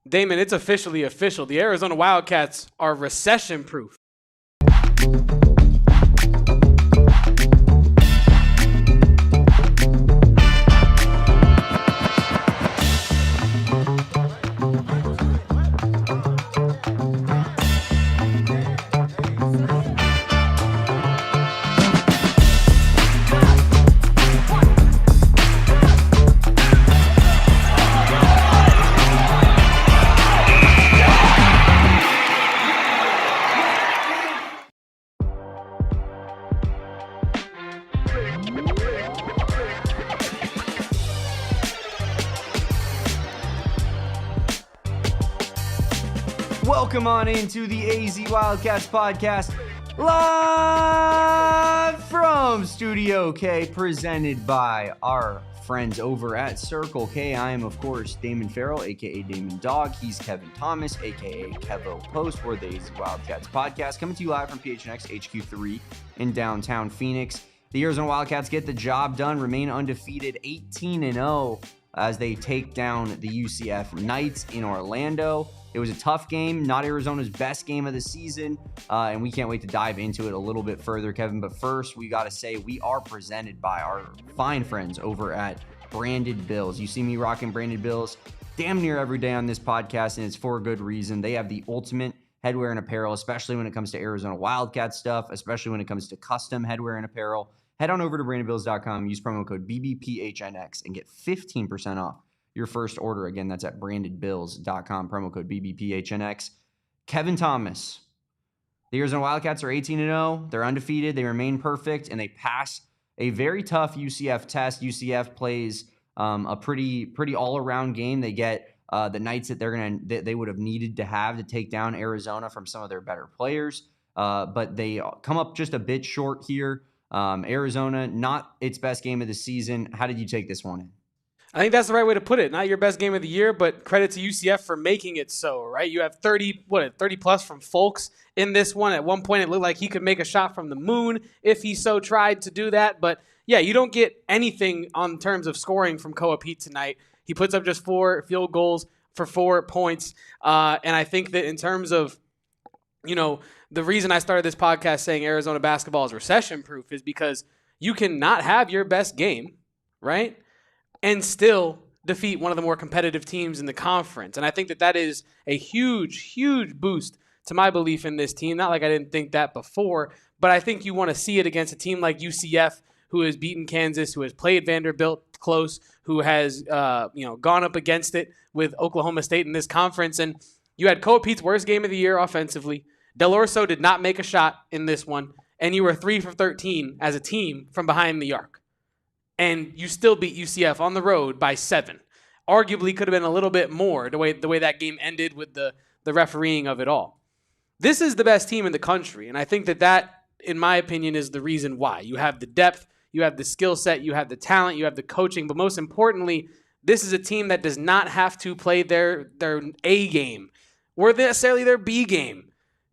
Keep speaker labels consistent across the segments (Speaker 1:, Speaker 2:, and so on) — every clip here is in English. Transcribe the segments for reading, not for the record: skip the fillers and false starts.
Speaker 1: Damon, it's officially official. The Arizona Wildcats are recession-proof.
Speaker 2: Welcome on into the AZ Wildcats podcast, live from Studio K, presented by our friends over at Circle K. I am, of course, Damon Fairall, a.k.a. Damon Dog. He's Kevin Thomas, a.k.a. Kevo Post. We're the AZ Wildcats podcast, coming to you live from PHNX HQ3 in downtown Phoenix. The Arizona Wildcats get the job done, remain undefeated, 18-0, as they take down the UCF Knights in Orlando. It was a tough game, not Arizona's best game of the season, and we can't wait to dive into it a little bit further, Kevin. But first, we got to say we are presented by our fine friends over at Branded Bills. You see me rocking Branded Bills damn near every day on this podcast, and it's for a good reason. They have the ultimate headwear and apparel, especially when it comes to Arizona Wildcat stuff, especially when it comes to custom headwear and apparel. Head on over to brandedbills.com, use promo code BBPHNX, and get 15% off your first order. Again, that's at brandedbills.com, promo code BBPHNX. Kevin Thomas. The Arizona Wildcats are 18-0. They're undefeated. They remain perfect, and they pass a very tough UCF test. UCF plays a pretty all-around game. They get the Knights that they would have needed to have to take down Arizona from some of their better players, but they come up just a bit short here. Arizona, not its best game of the season. How did you take this one in?
Speaker 1: I think that's the right way to put it. Not your best game of the year, but credit to UCF for making it so, right? You have 30 plus from Fulks in this one. At one point, it looked like he could make a shot from the moon if he so tried to do that. But, yeah, you don't get anything on terms of scoring from Koa Peat tonight. He puts up just 4 field goals for 4 points. And I think that in terms of, the reason I started this podcast saying Arizona basketball is recession-proof is because you cannot have your best game, right, and still defeat one of the more competitive teams in the conference. And I think that is a huge, huge boost to my belief in this team. Not like I didn't think that before, but I think you want to see it against a team like UCF, who has beaten Kansas, who has played Vanderbilt close, who has gone up against it with Oklahoma State in this conference. And you had Koa Peat's worst game of the year offensively. Deloro did not make a shot in this one, and you were 3 for 13 as a team from behind the arc. And you still beat UCF on the road by 7. Arguably could have been a little bit more the way that game ended with the refereeing of it all. This is the best team in the country, and I think that, in my opinion, is the reason why. You have the depth, you have the skill set, you have the talent, you have the coaching, but most importantly, this is a team that does not have to play their A game or necessarily their B game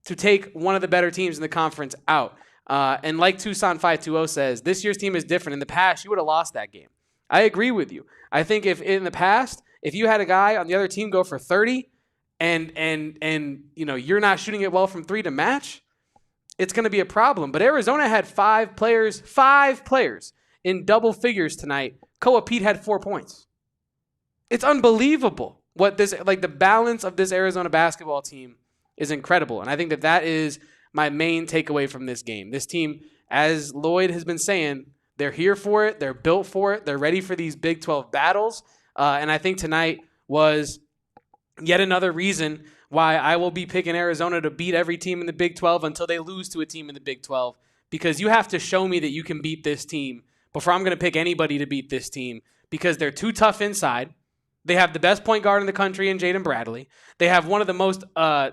Speaker 1: to take one of the better teams in the conference out. And like Tucson 520 says, this year's team is different. In the past, you would have lost that game. I agree with you. I think if in the past, if you had a guy on the other team go for 30 and you're not shooting it well from 3 to match, it's going to be a problem. But Arizona had 5 players in double figures tonight. Koa Peat had 4 points. It's unbelievable what the balance of this Arizona basketball team is incredible. And I think that is my main takeaway from this game. This team, as Lloyd has been saying, they're here for it. They're built for it. They're ready for these Big 12 battles. And I think tonight was yet another reason why I will be picking Arizona to beat every team in the Big 12 until they lose to a team in the Big 12. Because you have to show me that you can beat this team before I'm going to pick anybody to beat this team, because they're too tough inside. They have the best point guard in the country in Jaden Bradley. They have one of the most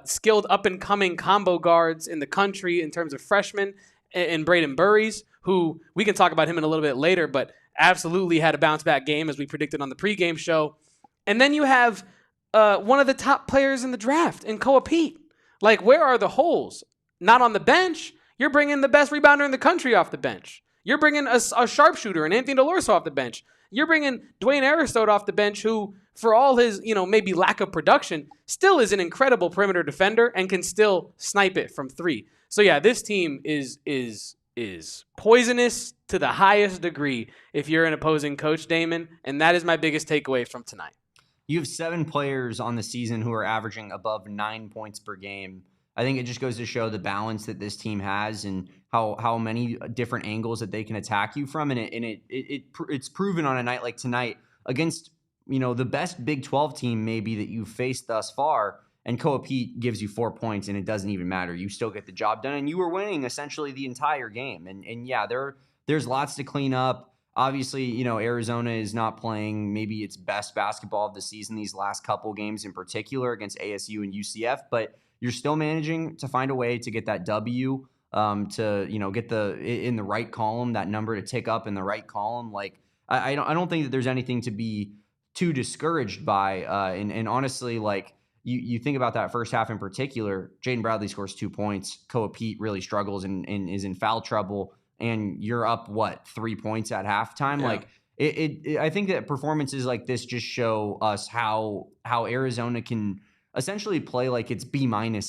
Speaker 1: skilled up-and-coming combo guards in the country in terms of freshmen in Braden Burries, who we can talk about him in a little bit later, but absolutely had a bounce-back game as we predicted on the pregame show. And then you have one of the top players in the draft in Koa Peat. Like, where are the holes? Not on the bench. You're bringing the best rebounder in the country off the bench. You're bringing a sharpshooter and Anthony Deloro off the bench. You're bringing Dwayne Aristotle off the bench, who, for all his, maybe lack of production, still is an incredible perimeter defender and can still snipe it from three. So yeah, this team is poisonous to the highest degree if you're an opposing coach, Damon, and that is my biggest takeaway from tonight.
Speaker 2: You have 7 players on the season who are averaging above 9 points per game. I think it just goes to show the balance that this team has and how many different angles that they can attack you from. And it's proven on a night like tonight against, the best Big 12 team maybe that you've faced thus far. And Koa Peat gives you 4 points and it doesn't even matter. You still get the job done and you were winning essentially the entire game. And yeah, there's lots to clean up. Obviously, Arizona is not playing maybe its best basketball of the season these last couple games in particular against ASU and UCF, but you're still managing to find a way to get that W, to get in the right column, that number to tick up in the right column. Like I don't think that there's anything to be too discouraged by. And honestly, like you think about that first half in particular, Jaden Bradley scores 2 points. Koa Peat really struggles and is in foul trouble. And you're up 3 points at halftime. Yeah. Like I think that performances like this just show us how Arizona can essentially play like it's B-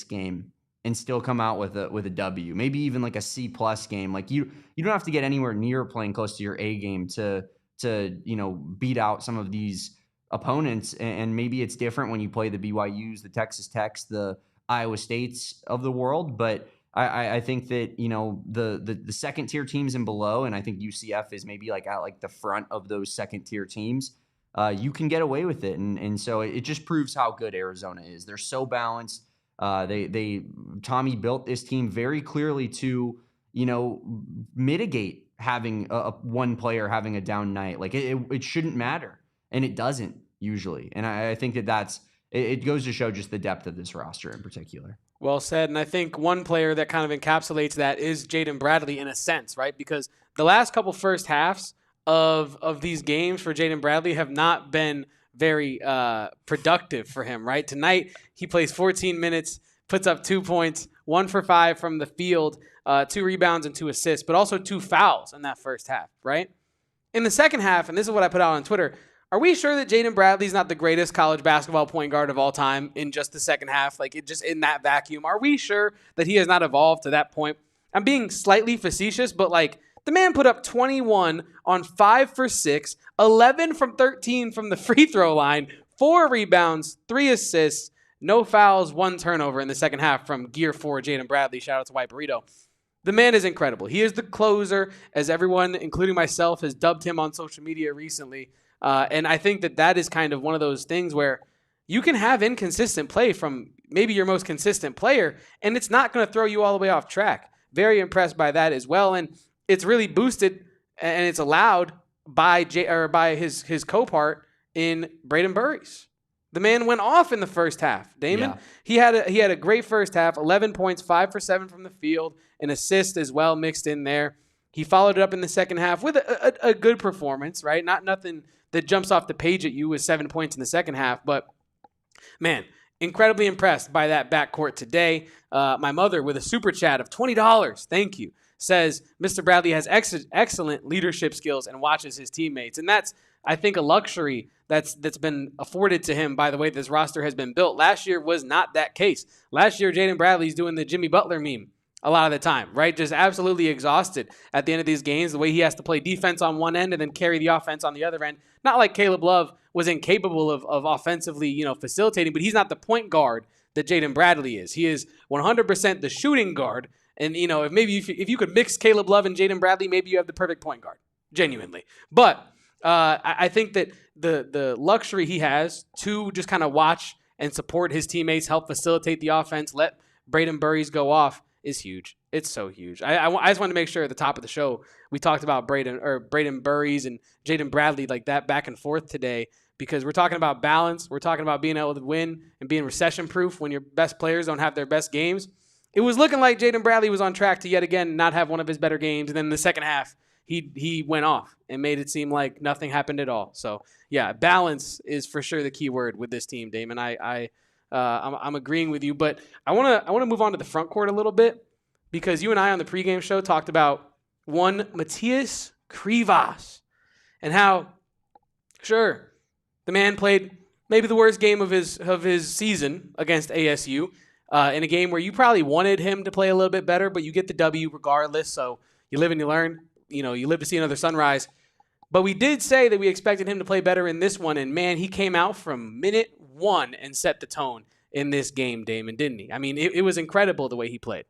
Speaker 2: game and still come out with a W, maybe even like a C+ game. Like you don't have to get anywhere near playing close to your A game to beat out some of these opponents. And maybe it's different when you play the BYUs, the Texas Techs, the Iowa States of the world, but I think that, the second tier teams and below, and I think UCF is maybe like at like the front of those second tier teams, you can get away with it. And so it just proves how good Arizona is. They're so balanced. Tommy built this team very clearly to, mitigate having one player having a down night. Like it shouldn't matter. And it doesn't usually. And I think it goes to show just the depth of this roster in particular.
Speaker 1: Well said, and I think one player that kind of encapsulates that is Jaden Bradley in a sense, right? Because the last couple first halves of these games for Jaden Bradley have not been very productive for him, right? Tonight, he plays 14 minutes, puts up 2 points, 1 for 5 from the field, 2 rebounds and 2 assists, but also 2 fouls in that first half, right? In the second half, and this is what I put out on Twitter, are we sure that Jaden Bradley's not the greatest college basketball point guard of all time in just the second half? Like, just in that vacuum? Are we sure that he has not evolved to that point? I'm being slightly facetious, but, like, the man put up 21 on 5 for 6, 11 from 13 from the free throw line, 4 rebounds, 3 assists, no fouls, 1 turnover in the second half from Gear 4 Jaden Bradley. Shout out to White Burrito. The man is incredible. He is the closer, as everyone, including myself, has dubbed him on social media recently. And I think that is kind of one of those things where you can have inconsistent play from maybe your most consistent player, and it's not going to throw you all the way off track. Very impressed by that as well. And it's really boosted and it's allowed by his co-part in Braden Burries. The man went off in the first half. Damon, yeah. He had a great first half, 11 points, 5 for 7 from the field, an assist as well mixed in there. He followed it up in the second half with a good performance, right? Not nothing that jumps off the page at you with 7 points in the second half. But, man, incredibly impressed by that backcourt today. My mother, with a super chat of $20, thank you, says Mr. Bradley has excellent leadership skills and watches his teammates. And that's, I think, a luxury that's been afforded to him by the way this roster has been built. Last year was not that case. Last year, Jaden Bradley's doing the Jimmy Butler meme a lot of the time, right? Just absolutely exhausted at the end of these games, the way he has to play defense on one end and then carry the offense on the other end. Not like Caleb Love was incapable of offensively, facilitating, but he's not the point guard that Jaden Bradley is. He is 100% the shooting guard. And, if you could mix Caleb Love and Jaden Bradley, maybe you have the perfect point guard, genuinely. But I think that the luxury he has to just kind of watch and support his teammates, help facilitate the offense, let Braden Burries go off, is huge. It's so huge. I just wanted to make sure at the top of the show we talked about Braden Burries and Jaden Bradley like that back and forth today, because we're talking about balance. We're talking about being able to win and being recession-proof when your best players don't have their best games. It was looking like Jaden Bradley was on track to yet again not have one of his better games, and then in the second half he went off and made it seem like nothing happened at all. So yeah, balance is for sure the key word with this team, Damon. I'm agreeing with you, but I want to move on to the front court a little bit, because you and I on the pregame show talked about one Matthias Krivas and how Sure. The man played maybe the worst game of his season against ASU in a game where you probably wanted him to play a little bit better, but you get the W regardless. So you live and you learn. You live to see another sunrise. But we did say that we expected him to play better in this one, and man, he came out from minute 1 and set the tone in this game, Damon, didn't he? I mean, it was incredible the way he played.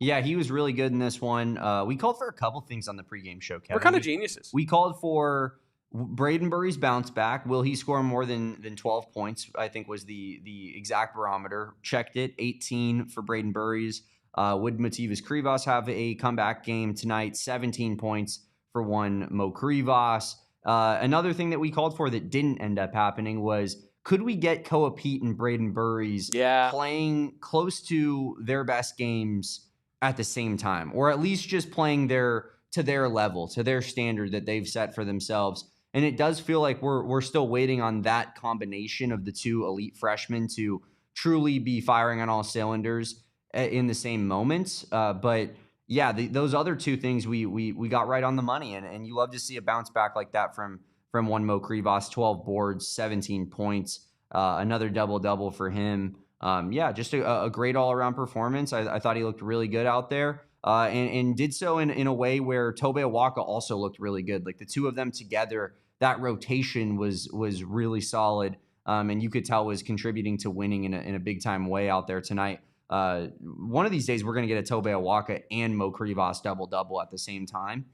Speaker 2: Yeah, he was really good in this one. We called for a couple things on the pregame show, Kevin.
Speaker 1: We're kind of geniuses.
Speaker 2: We called for Braden Burries bounce back. Will he score more than 12 points? I think was the exact barometer. Checked it. 18 for Braden Burries. Would Mativas Krivas have a comeback game tonight? 17 points for one Mo Krivas. Another thing that we called for that didn't end up happening was, could we get Koa Peat and Braden Burries playing close to their best games at the same time, or at least just playing to their level, to their standard that they've set for themselves? And it does feel like we're still waiting on that combination of the two elite freshmen to truly be firing on all cylinders in the same moment. But yeah, those other two things we got right on the money, and you love to see a bounce back like that from one Mo Krivas. 12 boards, 17 points, another double for him. Yeah, just a great all around performance. I thought he looked really good out there, and did so in a way where Tobe Awaka also looked really good. Like the two of them together, that rotation was really solid, and you could tell was contributing to winning in a big time way out there tonight. One of these days, we're going to get a Tobe Awaka and Mo Krivas double at the same time.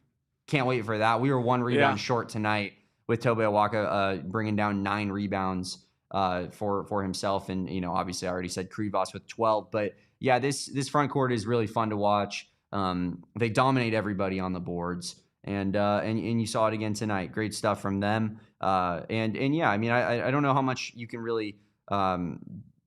Speaker 2: Can't wait for that. We were one rebound short tonight with Tobe Awaka bringing down 9 rebounds for himself. And, obviously I already said Krivas with 12. But, yeah, this front court is really fun to watch. They dominate everybody on the boards. And you saw it again tonight. Great stuff from them. And yeah, I mean, I don't know how much you can really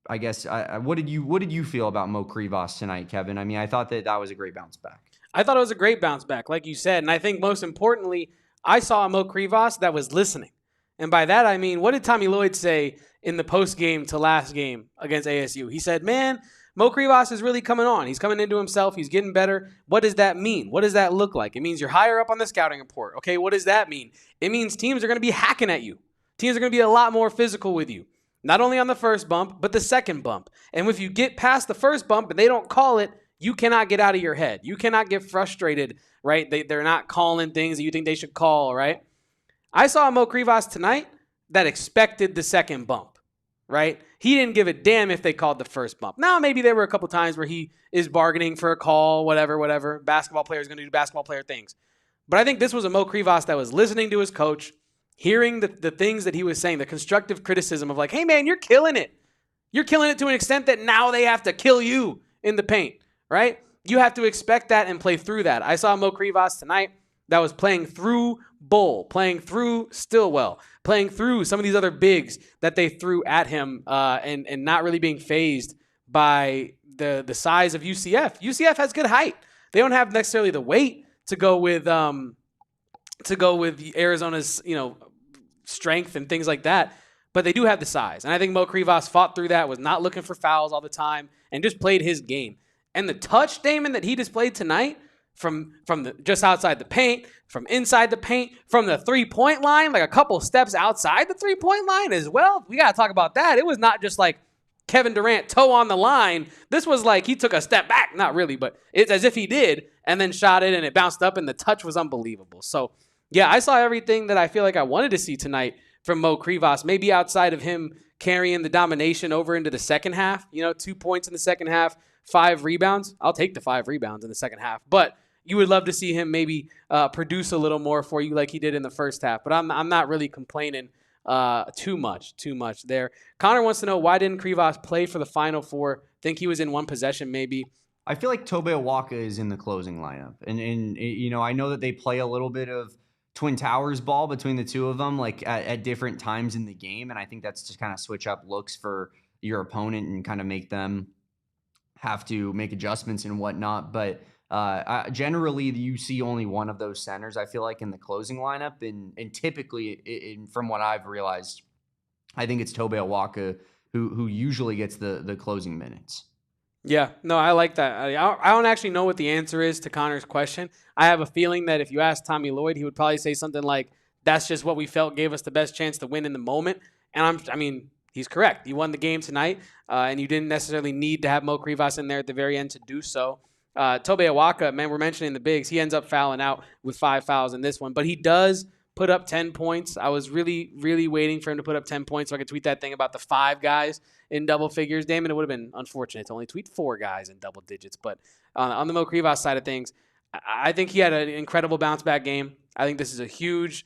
Speaker 2: I guess what did you feel about Mo Krivas tonight, Kevin? I mean, I thought that was a great bounce back.
Speaker 1: I thought it was a great bounce back, like you said. And I think most importantly, I saw a Mo Krivas that was listening. And by that, I mean, what did Tommy Lloyd say in the post game to last game against ASU? He said, man, Mo Krivas is really coming on. He's coming into himself. He's getting better. What does that mean? What does that look like? It means you're higher up on the scouting report. Okay, what does that mean? It means teams are going to be hacking at you. Teams are going to be a lot more physical with you. Not only on the first bump, but the second bump. And if you get past the first bump and they don't call it, you cannot get out of your head. You cannot get frustrated, right? They're not calling things that you think they should call, right? I saw Mo Krivas tonight that expected the second bump, right? He didn't give a damn if they called the first bump. Now, maybe there were a couple times where he is bargaining for a call, whatever. Basketball player is going to do basketball player things. But I think this was a Mo Krivas that was listening to his coach, hearing the things that he was saying, the constructive criticism of like, hey, man, you're killing it. You're killing it to an extent that now they have to kill you in the paint, right? You have to expect that and play through that. I saw Mo Krivas tonight that was playing through Bull, playing through Stillwell, playing through some of these other bigs that they threw at him and not really being fazed by the size of UCF. UCF has good height. They don't have necessarily the weight to go with Arizona's, strength and things like that, but they do have the size. And I think Mo Krivas fought through that, was not looking for fouls all the time, and just played his game. And the touch, Damon, that he displayed tonight from the just outside the paint, from inside the paint, from the three-point line, like a couple steps outside the three-point line as well. We got to talk about that. It was not just like Kevin Durant toe on the line. This was like he took a step back. Not really, but it's as if he did, and then shot it, and it bounced up, and the touch was unbelievable. So, yeah, I saw everything that I feel like I wanted to see tonight from Mo Krivas, maybe outside of him carrying the domination over into the second half. 2 points in the second half, 5 rebounds. I'll take the 5 rebounds in the second half. But you would love to see him maybe produce a little more for you like he did in the first half. But I'm not really complaining too much there. Connor wants to know, why didn't Krivas play for the Final Four? Think he was in one possession maybe.
Speaker 2: I feel like Tobe Awaka is in the closing lineup. And I know that they play a little bit of Twin Towers ball between the two of them, like at different times in the game. And I think that's just kind of switch up looks for your opponent and kind of make them have to make adjustments and whatnot. But generally, you see only one of those centers, I feel like, in the closing lineup. And typically, from what I've realized, I think it's Tobe Awaka who usually gets the closing minutes.
Speaker 1: Yeah, no, I like that. I don't actually know what the answer is to Connor's question. I have a feeling that if you asked Tommy Lloyd, he would probably say something like that's just what we felt gave us the best chance to win in the moment. And I mean, he's correct. You won the game tonight, and you didn't necessarily need to have Mo Krivas in there at the very end to do so. Tobe Awaka, man, we're mentioning the bigs. He ends up fouling out with 5 fouls in this one, but he does put up 10 points. I was really, really waiting for him to put up 10 points so I could tweet that thing about the 5 guys in double figures. Damon, it would have been unfortunate to only tweet 4 guys in double digits. But on the Mo Krivas side of things, I think he had an incredible bounce back game. I think this is a huge,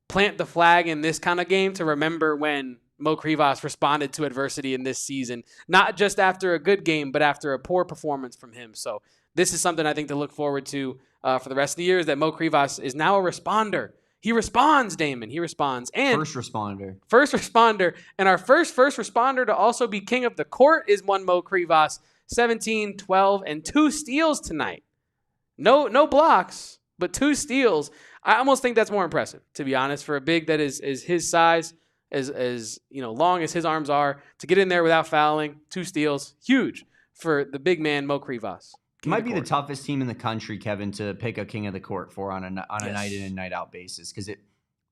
Speaker 1: plant the flag in this kind of game to remember when Mo Krivas responded to adversity in this season, not just after a good game, but after a poor performance from him. So this is something I think to look forward to for the rest of the year, is that Mo Krivas is now a responder. He responds, Damon. He responds. And
Speaker 2: first responder.
Speaker 1: First responder. And our first responder to also be king of the court is one Mo Krivas. 17, 12, and 2 steals tonight. No blocks, but 2 steals. I almost think that's more impressive, to be honest, for a big that is his size, as long as his arms are, to get in there without fouling. 2 steals, huge for the big man Mo Krivas.
Speaker 2: Might be the toughest team in the country, Kevin, to pick a king of the court for on a night in and night out basis, because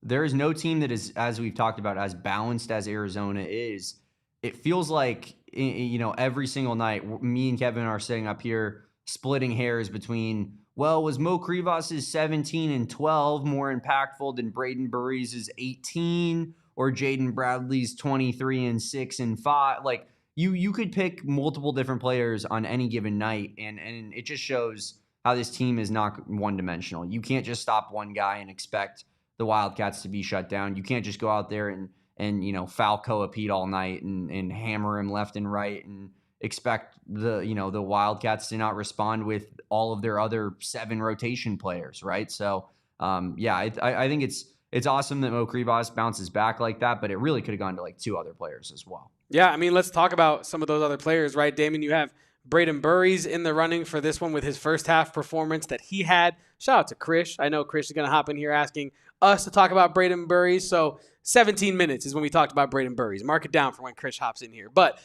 Speaker 2: there is no team that is, as we've talked about, as balanced as Arizona is. It feels like every single night, me and Kevin are sitting up here splitting hairs between, well, was Mo Krivas' 17 and 12 more impactful than Braden Burries' 18, or Jaden Bradley's 23 and 6 and 5? Like, you could pick multiple different players on any given night, and it just shows how this team is not one-dimensional. You can't just stop one guy and expect the Wildcats to be shut down. You can't just go out there and foul Koa Peat all night and hammer him left and right and expect the Wildcats to not respond with all of their other 7 rotation players, right? So, I think it's awesome that Mo Krivas bounces back like that, but it really could have gone to 2 other players as well.
Speaker 1: Yeah, I mean, let's talk about some of those other players, right? Damon, you have Braden Burries in the running for this one with his first half performance that he had. Shout out to Krish. I know Krish is going to hop in here asking us to talk about Braden Burries. So 17 minutes is when we talked about Braden Burries. Mark it down for when Krish hops in here. But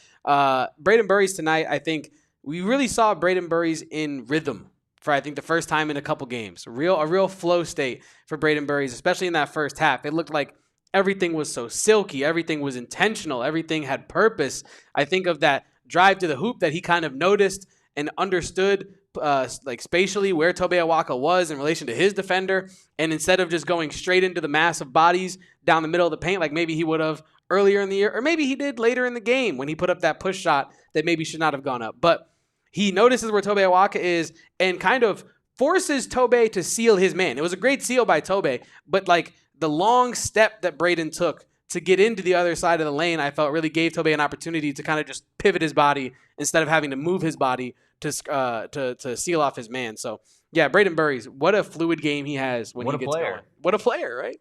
Speaker 1: Braden Burries tonight, I think we really saw Braden Burries in rhythm for, I think, the first time in a couple games. A real flow state for Braden Burries, especially in that first half. It looked like everything was so silky. Everything was intentional. Everything had purpose. I think of that drive to the hoop that he kind of noticed and understood spatially where Tobe Awaka was in relation to his defender. And instead of just going straight into the mass of bodies down the middle of the paint like maybe he would have earlier in the year, or maybe he did later in the game when he put up that push shot that maybe should not have gone up. But he notices where Tobe Awaka is and kind of forces Tobe to seal his man. It was a great seal by Tobe, but the long step that Braden took to get into the other side of the lane, I felt really gave Tobe an opportunity to kind of just pivot his body instead of having to move his body to seal off his man. So, yeah, Braden Burries, what a fluid game he has when he gets going. What a player, right?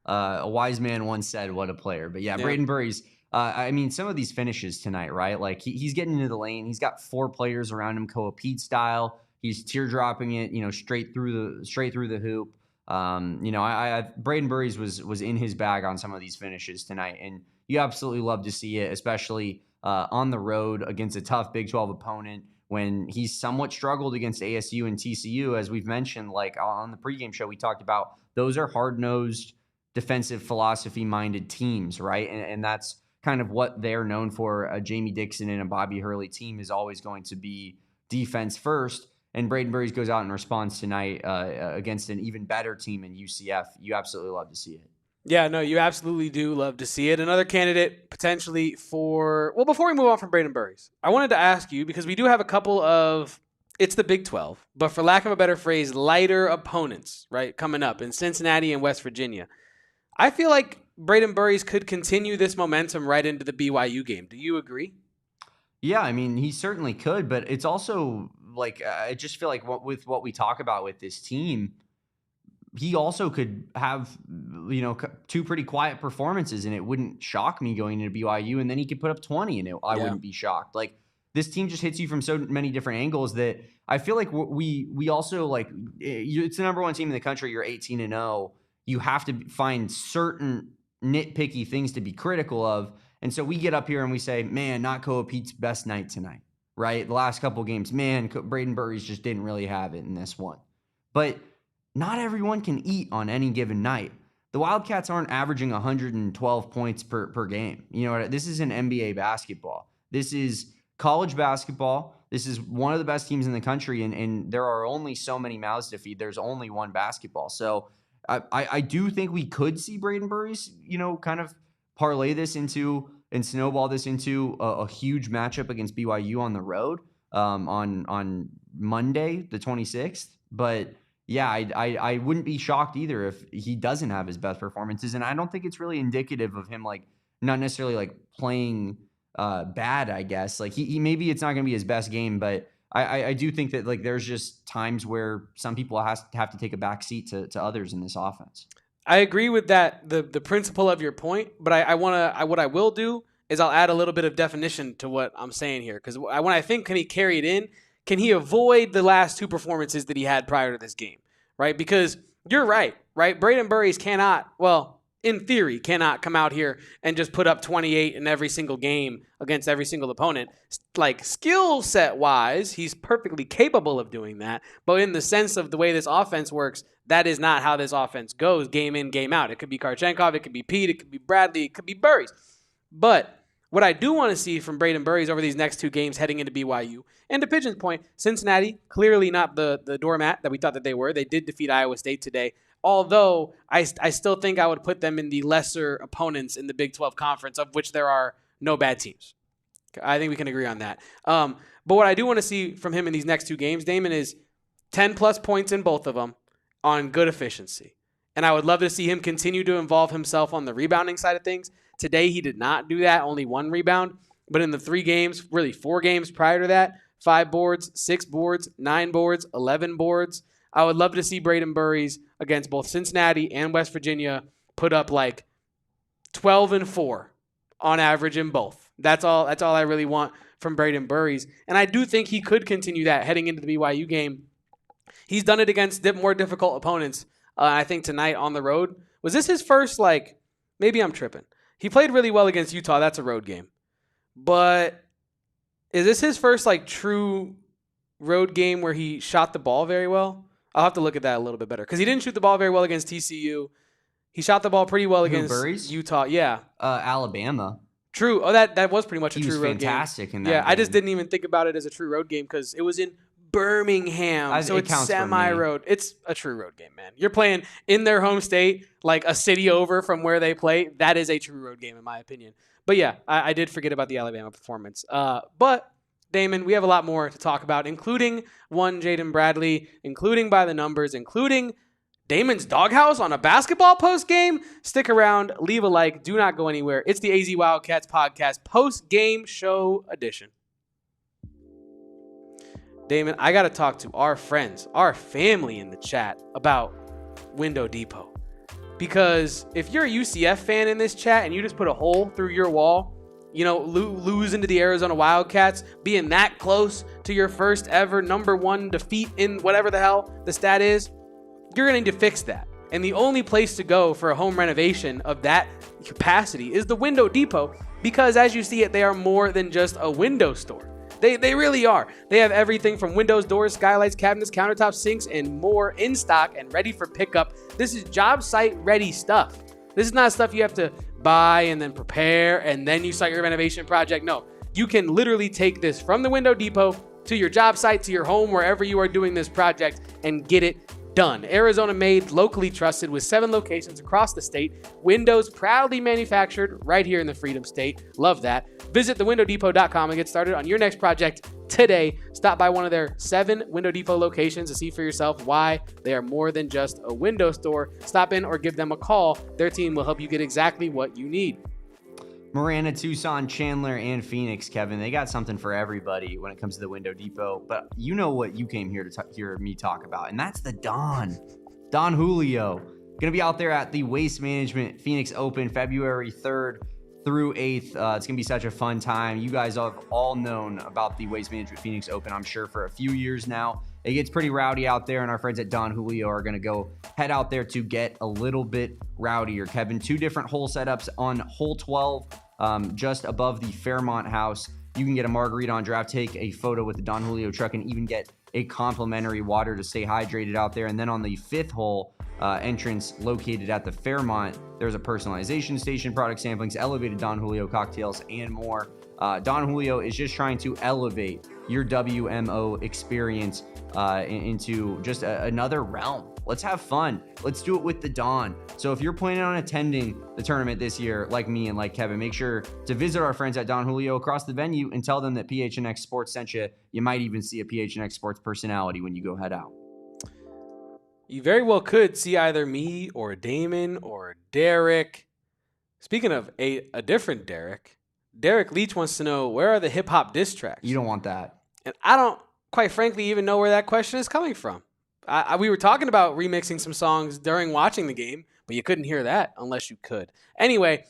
Speaker 2: A wise man once said, what a player. But, yeah, Braden Burries, some of these finishes tonight, right? He's getting into the lane. He's got 4 players around him, Koa Peat style. He's teardropping it, straight through the hoop. Braden Burries was in his bag on some of these finishes tonight, and you absolutely love to see it, especially on the road against a tough Big 12 opponent when he's somewhat struggled against ASU and TCU. As we've mentioned, on the pregame show, we talked about those are hard-nosed, defensive philosophy-minded teams, right? And that's kind of what they're known for. A Jamie Dixon and a Bobby Hurley team is always going to be defense first. And Braden Burries goes out and responds tonight against an even better team in UCF. You absolutely love to see it.
Speaker 1: Yeah, no, you absolutely do love to see it. Another candidate potentially before we move on from Braden Burries, I wanted to ask you, because we do have a couple of, it's the Big 12, but for lack of a better phrase, lighter opponents, right, coming up in Cincinnati and West Virginia. I feel like Braden Burries could continue this momentum right into the BYU game. Do you agree?
Speaker 2: Yeah, I mean, he certainly could, but it's also I just feel like with what we talk about with this team, he also could have, 2 pretty quiet performances, and it wouldn't shock me going into BYU, and then he could put up 20, and I wouldn't be shocked. This team just hits you from so many different angles that I feel like we also, it's the number 1 team in the country. You're 18-0. You have to find certain nitpicky things to be critical of. And so we get up here and we say, man, not Koa Peat's best night tonight, right? The last couple games, man, Braden Burries just didn't really have it in this one. But not everyone can eat on any given night. the Wildcats aren't averaging 112 points per game. You know, this is an NBA basketball. This is college basketball. This is one of the best teams in the country, and there are only so many mouths to feed. There's only one basketball. So I do think we could see Braden Burries, you know, kind of parlay this into and snowball this into a huge matchup against BYU on the road on Monday, the 26th. But yeah, I wouldn't be shocked either if he doesn't have his best performances. And I don't think it's really indicative of him, like, not necessarily like playing bad, I guess. Like he maybe it's not going to be his best game, but I do think that like there's just times where some people have to take a back seat to others in this offense.
Speaker 1: I agree with that, the principle of your point, but what I will do is I'll add a little bit of definition to what I'm saying here, because when I think can he carry it in, can he avoid the last two performances that he had prior to this game, right? Because you're right? Braden Burries cannot, well, in theory, cannot come out here and just put up 28 in every single game against every single opponent. Like, skill set wise, he's perfectly capable of doing that, but in the sense of the way this offense works, that is not how this offense goes game in, game out. It could be Kchenkov, it could be Peat, it could be Bradley, it could be Burries. But what I do want to see from Braden Burries over these next two games heading into BYU, and to Pigeon's point, Cincinnati, clearly not the doormat that we thought that they were. They did defeat Iowa State today, although I still think I would put them in the lesser opponents in the Big 12 Conference, of which there are no bad teams. I think we can agree on that. But what I do want to see from him in these next two games, Damon, is 10-plus points in both of them on good efficiency. And I would love to see him continue to involve himself on the rebounding side of things. Today, he did not do that, only one rebound. But in the 3 games, really 4 games prior to that, 5 boards, 6 boards, 9 boards, 11 boards. I would love to see Braden Burries against both Cincinnati and West Virginia put up like 12 and 4 on average in both. That's all I really want from Braden Burries. And I do think he could continue that heading into the BYU game. He's done it against more difficult opponents. I think tonight on the road. Was this his first, like, maybe I'm tripping. He played really well against Utah. That's a road game. But is this his first, like, true road game where he shot the ball very well? I'll have to look at that a little bit better because he didn't shoot the ball very well against TCU. He shot the ball pretty well against
Speaker 2: Burries?
Speaker 1: Utah. Yeah.
Speaker 2: Alabama.
Speaker 1: True. Oh, that was pretty much a true road game.
Speaker 2: He was fantastic in that
Speaker 1: game. I
Speaker 2: game.
Speaker 1: just didn't even think about it as a true road game because it was in Birmingham, so it's semi-road. It's a true road game, man. You're playing in their home state, like a city over from where they play. That is a true road game, in my opinion. But yeah, I did forget about the Alabama performance. But Damon, we have a lot more to talk about, including one Jaden Bradley, including by the numbers, including Damon's doghouse on a basketball post game. Stick around, leave a like, do not go anywhere. It's the AZ Wildcats podcast post game show edition. Damon, I got to talk to our friends, our family in the chat about Window Depot. Because if you're a UCF fan in this chat and you just put a hole through your wall, you know, lose into the Arizona Wildcats, being that close to your first ever No.1 defeat in whatever the hell the stat is, you're going to need to fix that. And the only place to go for a home renovation of that capacity is the Window Depot, because as you see it, they are more than just a window store. They really are. They have everything from windows, doors, skylights, cabinets, countertops, sinks, and more in stock and ready for pickup. This is job site ready stuff. This is not stuff you have to buy and then prepare and then you start your renovation project. No, you can literally take this from the Window Depot to your job site, to your home, wherever you are doing this project, and get it done. Arizona made, locally trusted, with 7 locations across the state. Windows proudly manufactured right here in the Freedom State. Love that. Visit thewindowdepot.com and get started on your next project today. Stop by one of their 7 Window Depot locations to see for yourself why they are more than just a window store. Stop in or give them a call. Their team will help you get exactly what you need.
Speaker 2: Marana, Tucson, Chandler, and Phoenix, Kevin, they got something for everybody when it comes to the Window Depot. But you know what you came here to hear me talk about, and that's the Don Julio. Going to be out there at the Waste Management Phoenix Open February 3rd through 8th. It's going to be such a fun time. You guys have all known about the Waste Management Phoenix Open, I'm sure, for a few years now. It gets pretty rowdy out there, and our friends at Don Julio are going to go head out there to get a little bit rowdier. Kevin, 2 different hole setups on hole 12, just above the Fairmont House. You can get a margarita on draft, take a photo with the Don Julio truck, and even get a complimentary water to stay hydrated out there. And then on the 5th hole entrance located at the Fairmont, there's a personalization station, product samplings, elevated Don Julio cocktails, and more. Don Julio is just trying to elevate your WMO experience into just another realm. Let's have fun. Let's do it with the Don. So if you're planning on attending the tournament this year, like me and like Kevin, make sure to visit our friends at Don Julio across the venue and tell them that PHNX Sports sent you. You might even see a PHNX Sports personality when you go head out.
Speaker 1: You very well could see either me or Damon or Derek. Speaking of a different Derek Leach wants to know, where are the hip-hop diss tracks?
Speaker 2: You don't want that.
Speaker 1: And I don't, quite frankly, even know where that question is coming from. We were talking about remixing some songs during watching the game, but you couldn't hear that unless you could. Anyway,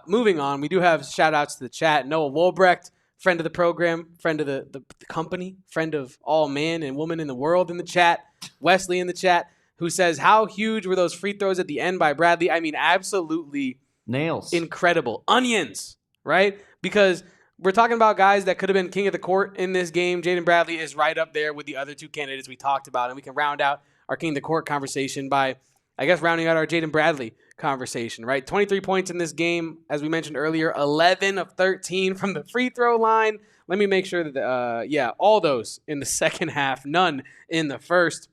Speaker 1: moving on, we do have shout-outs to the chat. Noah Wolbrecht, friend of the program, friend of the company, friend of all man and woman in the world in the chat. Wesley in the chat, who says, how huge were those free throws at the end by Bradley? I mean, absolutely
Speaker 2: nails.
Speaker 1: Incredible. Onions, right? Because we're talking about guys that could have been king of the court in this game. Jaden Bradley is right up there with the other two candidates we talked about, and we can round out our king of the court conversation by, I guess, rounding out our Jaden Bradley conversation, right? 23 points in this game, as we mentioned earlier, 11 of 13 from the free throw line. Let me make sure that, all those in the second half, none in the first.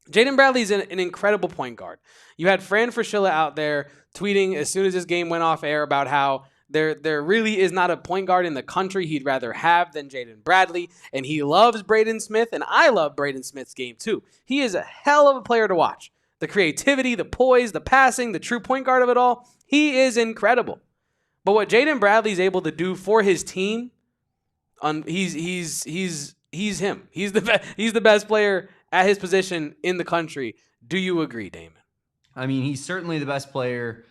Speaker 1: Jaden Bradley's an incredible point guard. You had Fran Fraschilla out there tweeting as soon as this game went off air about how there really is not a point guard in the country he'd rather have than Jaden Bradley, and he loves Braden Smith, and I love Braden Smith's game too. He is a hell of a player to watch. The creativity, the poise, the passing, the true point guard of it all, he is incredible. But what Jaden Bradley's able to do for his team, he's him. He's the best player at his position in the country. Do you agree, Damon?
Speaker 2: I mean, he's certainly the best player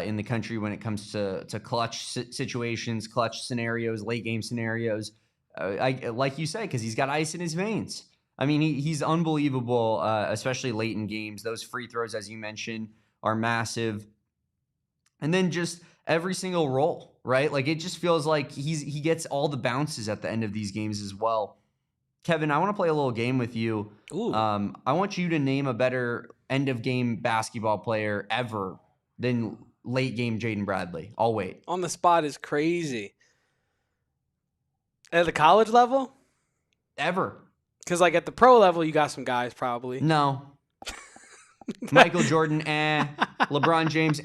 Speaker 2: in the country when it comes to clutch situations, clutch scenarios, late game scenarios. Like you said, because he's got ice in his veins. I mean, he's unbelievable, especially late in games. Those free throws, as you mentioned, are massive. And then just every single roll, right? Like, it just feels like he gets all the bounces at the end of these games as well. Kevin, I want to play a little game with you.
Speaker 1: Ooh.
Speaker 2: I want you to name a better end-of-game basketball player ever than late-game Jaden Bradley. I'll wait.
Speaker 1: On the spot is crazy. At the college level?
Speaker 2: Ever.
Speaker 1: Because, like, at the pro level, you got some guys probably.
Speaker 2: No. Michael Jordan, LeBron James,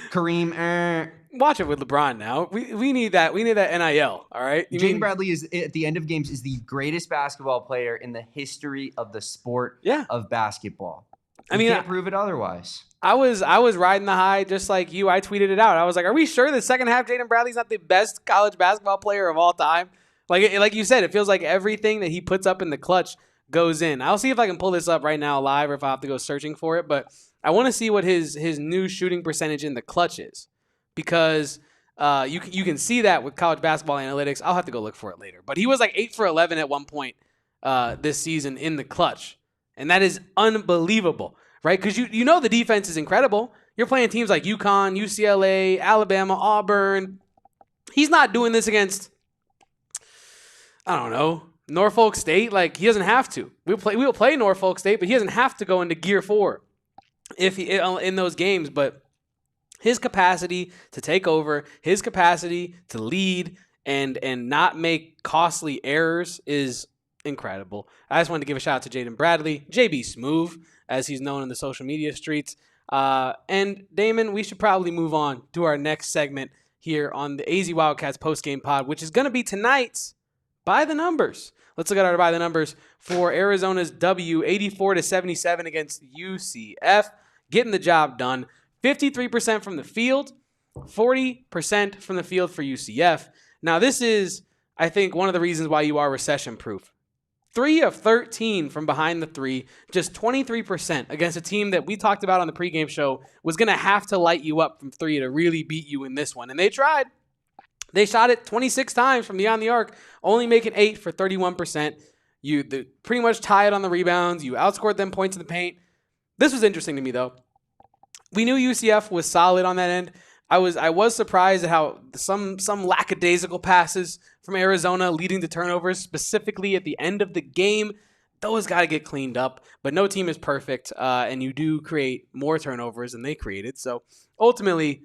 Speaker 2: Kareem,
Speaker 1: Watch it with LeBron now. We need that. We need that NIL, all right?
Speaker 2: Jaden Bradley is, at the end of games, is the greatest basketball player in the history of the sport of basketball. You can't prove it otherwise.
Speaker 1: I was riding the high just like you. I tweeted it out. I was like, are we sure the second half Jaden Bradley's not the best college basketball player of all time? Like you said, it feels like everything that he puts up in the clutch goes in. I'll see if I can pull this up right now live or if I have to go searching for it. But I want to see what his new shooting percentage in the clutch is. Because you can see that with college basketball analytics. I'll have to go look for it later. But he was like 8 for 11 at one point this season in the clutch. And that is unbelievable, right? Because you know the defense is incredible. You're playing teams like UConn, UCLA, Alabama, Auburn. He's not doing this against, I don't know, Norfolk State. Like, he doesn't have to. We'll play Norfolk State, but he doesn't have to go into Gear 4 in those games. But his capacity to take over, his capacity to lead and not make costly errors is incredible. I just wanted to give a shout out to Jaden Bradley, JB Smoove, as he's known in the social media streets. And Damon, we should probably move on to our next segment here on the AZ Wildcats postgame pod, which is going to be tonight's By the Numbers. Let's look at our By the Numbers for Arizona's W, 84-77 against UCF. Getting the job done. 53% from the field, 40% from the field for UCF. Now, this is, I think, one of the reasons why you are recession-proof. 3 of 13 from behind the three, just 23% against a team that we talked about on the pregame show was going to have to light you up from 3 to really beat you in this one. And they tried. They shot it 26 times from beyond the arc, only making 8 for 31%. You pretty much tie it on the rebounds. You outscored them points in the paint. This was interesting to me, though. We knew UCF was solid on that end. I was surprised at how some lackadaisical passes from Arizona leading to turnovers, specifically at the end of the game. Those got to get cleaned up, but no team is perfect, and you do create more turnovers than they created. So ultimately,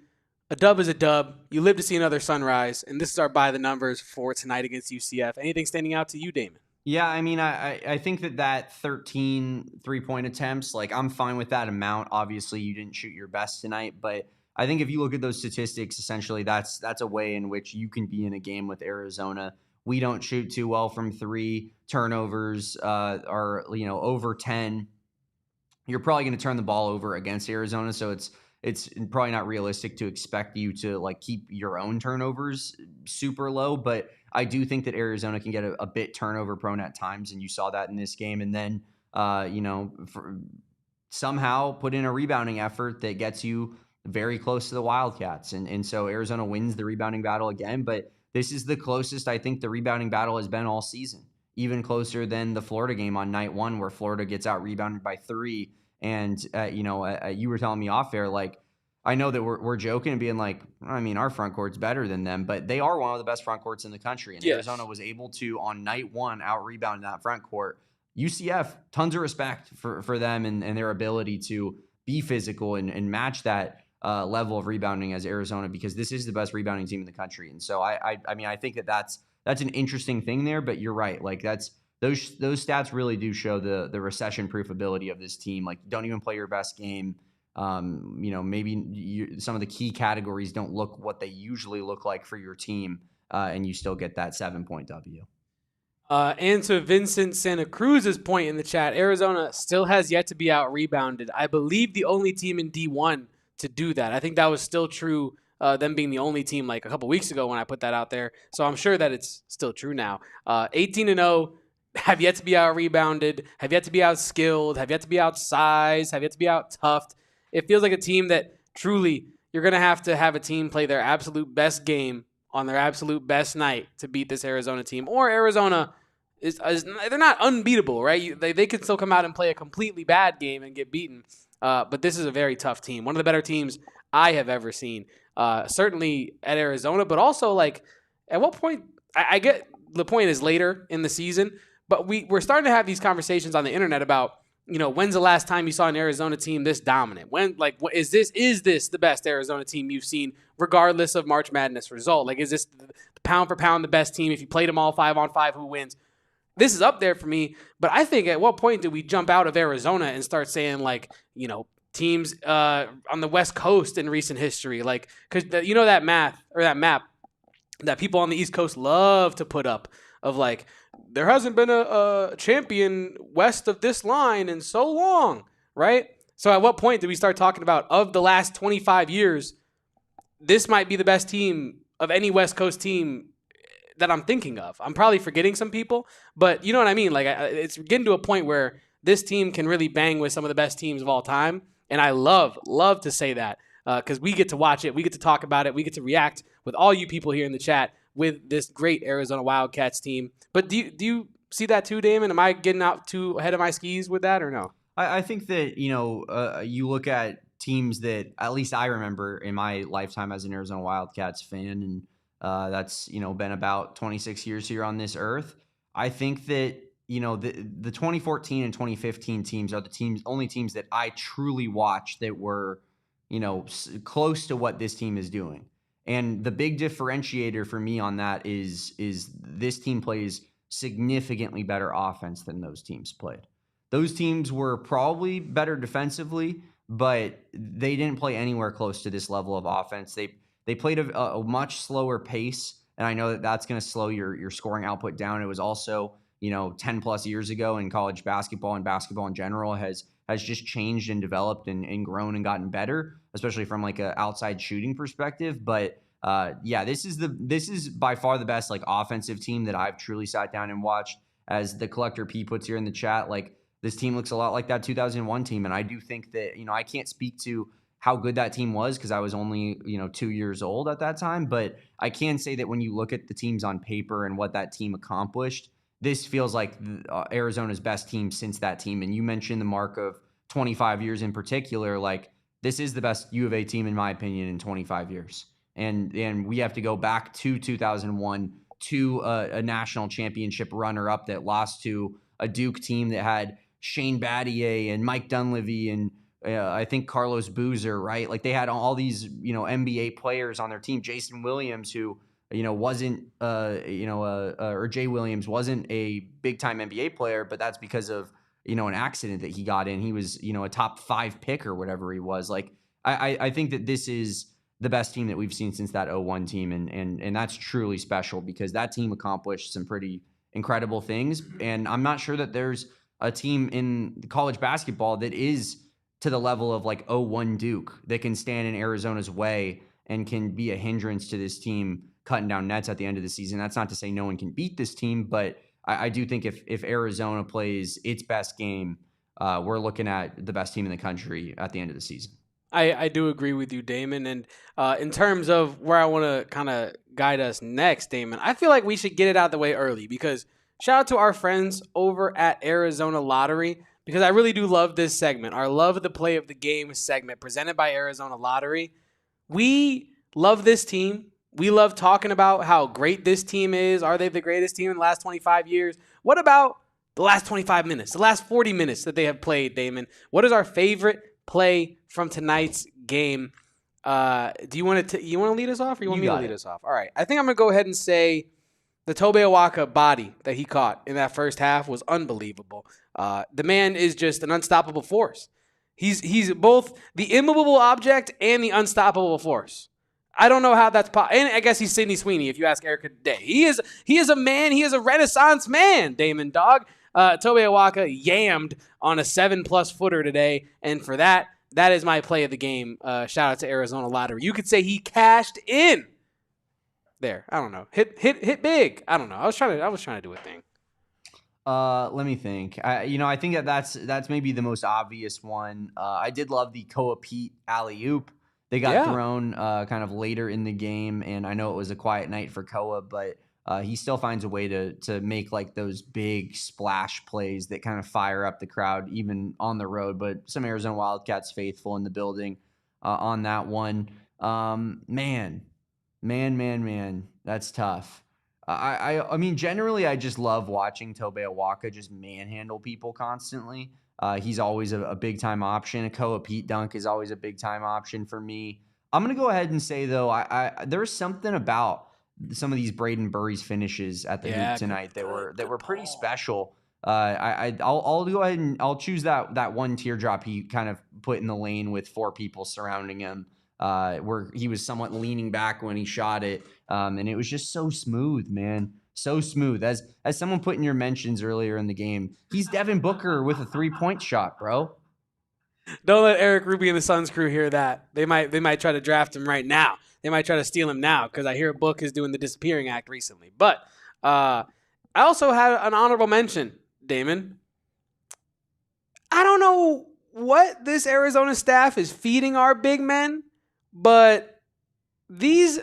Speaker 1: a dub is a dub. You live to see another sunrise, and this is our by the numbers for tonight against UCF. Anything standing out to you, Damon?
Speaker 2: Yeah, I mean, I think that 13 3-point attempts, like, I'm fine with that amount. Obviously, you didn't shoot your best tonight, but I think if you look at those statistics, essentially that's a way in which you can be in a game with Arizona. We don't shoot too well from three. Turnovers are, over 10. You're probably going to turn the ball over against Arizona, so it's probably not realistic to expect you to like keep your own turnovers super low, but I do think that Arizona can get a bit turnover prone at times, and you saw that in this game. And then, somehow put in a rebounding effort that gets you very close to the Wildcats. And so Arizona wins the rebounding battle again, but this is the closest I think the rebounding battle has been all season, even closer than the Florida game on night one, where Florida gets out rebounded by 3. And, you were telling me off air, like, I know that we're joking and being like, I mean, our front court's better than them, but they are one of the best front courts in the country. And
Speaker 1: Yes.
Speaker 2: Arizona was able to, on night one, out-rebound that front court. UCF, tons of respect for them and their ability to be physical and match that level of rebounding as Arizona, because this is the best rebounding team in the country. And so I mean, I think that's an interesting thing there, but you're right. Like, those stats really do show the recession-proof ability of this team. Like, don't even play your best game. Maybe some of the key categories don't look what they usually look like for your team, and you still get that 7-point W.
Speaker 1: And to Vincent Santa Cruz's point in the chat, Arizona still has yet to be out rebounded. I believe the only team in D1 to do that. I think that was still true, them being the only team like a couple weeks ago when I put that out there. So I'm sure that it's still true now. 18-0. Have yet to be out rebounded, have yet to be out skilled, have yet to be out sized, have yet to be out toughed. It feels like a team that truly you're going to have a team play their absolute best game on their absolute best night to beat this Arizona team. Or Arizona they're not unbeatable, right? They could still come out and play a completely bad game and get beaten. But this is a very tough team. One of the better teams I have ever seen. Certainly at Arizona, but also like at what point, I get the point is later in the season, but we're starting to have these conversations on the internet about, when's the last time you saw an Arizona team this dominant? Is this the best Arizona team you've seen, regardless of March Madness result? Like, is this the pound for pound the best team? If you played them all 5-on-5, who wins? This is up there for me, but I think at what point do we jump out of Arizona and start saying, like, teams on the West Coast in recent history? Like, because that map that people on the East Coast love to put up of like, there hasn't been a champion west of this line in so long, right? So at what point do we start talking about, of the last 25 years, this might be the best team of any West Coast team that I'm thinking of? I'm probably forgetting some people, but you know what I mean? Like, it's getting to a point where this team can really bang with some of the best teams of all time. And I love to say that because we get to watch it. We get to talk about it. We get to react with all you people here in the chat with this great Arizona Wildcats team. But do you see that too, Damon? Am I getting out too ahead of my skis with that or no?
Speaker 2: I think that, you look at teams that at least I remember in my lifetime as an Arizona Wildcats fan, and that's, been about 26 years here on this earth. I think that, the 2014 and 2015 teams are the only teams that I truly watched that were, close to what this team is doing. And the big differentiator for me on that is this team plays significantly better offense than those teams played. Those teams were probably better defensively, but they didn't play anywhere close to this level of offense. They played a much slower pace, and I know that that's going to slow your scoring output down. It was also, 10 plus years ago, in college basketball and basketball in general has just changed and developed and grown and gotten better, especially from like an outside shooting perspective. But this is by far the best like offensive team that I've truly sat down and watched. As the Collector P puts here in the chat, like, this team looks a lot like that 2001 team. And I do think that, I can't speak to how good that team was because I was only, 2 years old at that time. But I can say that when you look at the teams on paper and what that team accomplished, this feels like Arizona's best team since that team. And you mentioned the mark of 25 years in particular. Like, this is the best U of A team, in my opinion, in 25 years. And we have to go back to 2001 to a national championship runner-up that lost to a Duke team that had Shane Battier and Mike Dunleavy and I think Carlos Boozer, right? Like they had all these, NBA players on their team. Jason Williams, who, wasn't, or Jay Williams wasn't a big-time NBA player, but that's because of, an accident that he got in. He was, a top 5 pick or whatever he was. Like, I think that this is the best team that we've seen since that 01 team. And that's truly special because that team accomplished some pretty incredible things. And I'm not sure that there's a team in college basketball that is to the level of like 01 Duke that can stand in Arizona's way and can be a hindrance to this team cutting down nets at the end of the season. That's not to say no one can beat this team, but I do think if Arizona plays its best game, we're looking at the best team in the country at the end of the season.
Speaker 1: I do agree with you, Damon. And in terms of where I want to kind of guide us next, Damon, I feel like we should get it out of the way early because shout out to our friends over at Arizona Lottery because I really do love this segment, our Love the Play of the Game segment presented by Arizona Lottery. We love this team. We love talking about how great this team is. Are they the greatest team in the last 25 years? What about the last 25 minutes, the last 40 minutes that they have played, Damon? What is our favorite play from tonight's game? Do you want to lead us off or you want me to lead us off? All right. I think I'm going to go ahead and say the Tobe Awaka body that he caught in that first half was unbelievable. The man is just an unstoppable force. He's both the immovable object and the unstoppable force. I don't know how that's possible. And I guess he's Sidney Sweeney, if you ask Erica today. He is a man. He is a Renaissance man, Damon Dog. Tobe Awaka yammed on a 7+ footer today. And for that is my play of the game. Shout out to Arizona Lottery. You could say he cashed in there. I don't know. Hit big. I don't know. I was trying to do a thing.
Speaker 2: Let me think. I think that's maybe the most obvious one. I did love the Koa Peat alley-oop. They got thrown kind of later in the game, and I know it was a quiet night for Koa, but he still finds a way to make like those big splash plays that kind of fire up the crowd, even on the road. But some Arizona Wildcats faithful in the building on that one. Man, that's tough. I mean, generally, I just love watching Tobe Awaka just manhandle people constantly. He's always a big-time option. A Koa Peat dunk is always a big-time option for me. I'm going to go ahead and say, though, there's something about some of these Braden Burries finishes at the hoop tonight that were pretty special. I'll go ahead and I'll choose that one teardrop he kind of put in the lane with 4 people surrounding him, where he was somewhat leaning back when he shot it, and it was just so smooth, man. So smooth. As someone put in your mentions earlier in the game, he's Devin Booker with a 3-point shot, bro.
Speaker 1: Don't let Eric Ruby and the Suns crew hear that. They might try to draft him right now. They might try to steal him now because I hear Book is doing the disappearing act recently. But I also had an honorable mention, Damon. I don't know what this Arizona staff is feeding our big men, but these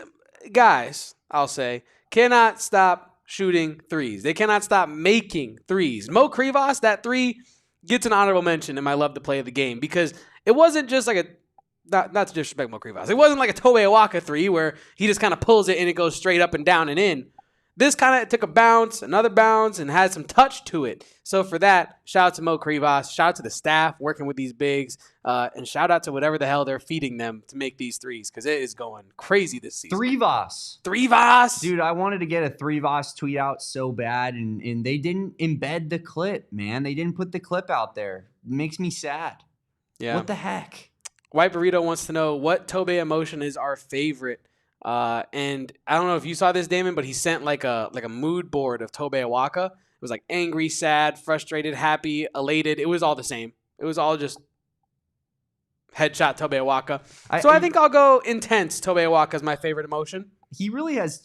Speaker 1: guys, I'll say, cannot stop shooting threes. They cannot stop making threes. Mo Krivas, that 3 gets an honorable mention in my love to play of the game because it wasn't just like not to disrespect Mo Krivas. It wasn't like a Tobe Awaka 3 where he just kind of pulls it and it goes straight up and down and in. This kind of took a bounce, another bounce, and had some touch to it. So for that, shout out to Mo Krivas, shout out to the staff working with these bigs, and shout out to whatever the hell they're feeding them to make these threes because it is going crazy this season. Three-Voss.
Speaker 2: Dude, I wanted to get a Three-Voss tweet out so bad, and they didn't embed the clip, man. They didn't put the clip out there. It makes me sad. Yeah. What the heck?
Speaker 1: White Burrito wants to know what Tobe emotion is our favorite. And I don't know if you saw this, Damon, but he sent like a mood board of Tobe Awaka. It was like angry, sad, frustrated, happy, elated. It was all the same. It was all just headshot Tobe Awaka. I think I'll go intense. Tobe Awaka is my favorite emotion.
Speaker 2: He really has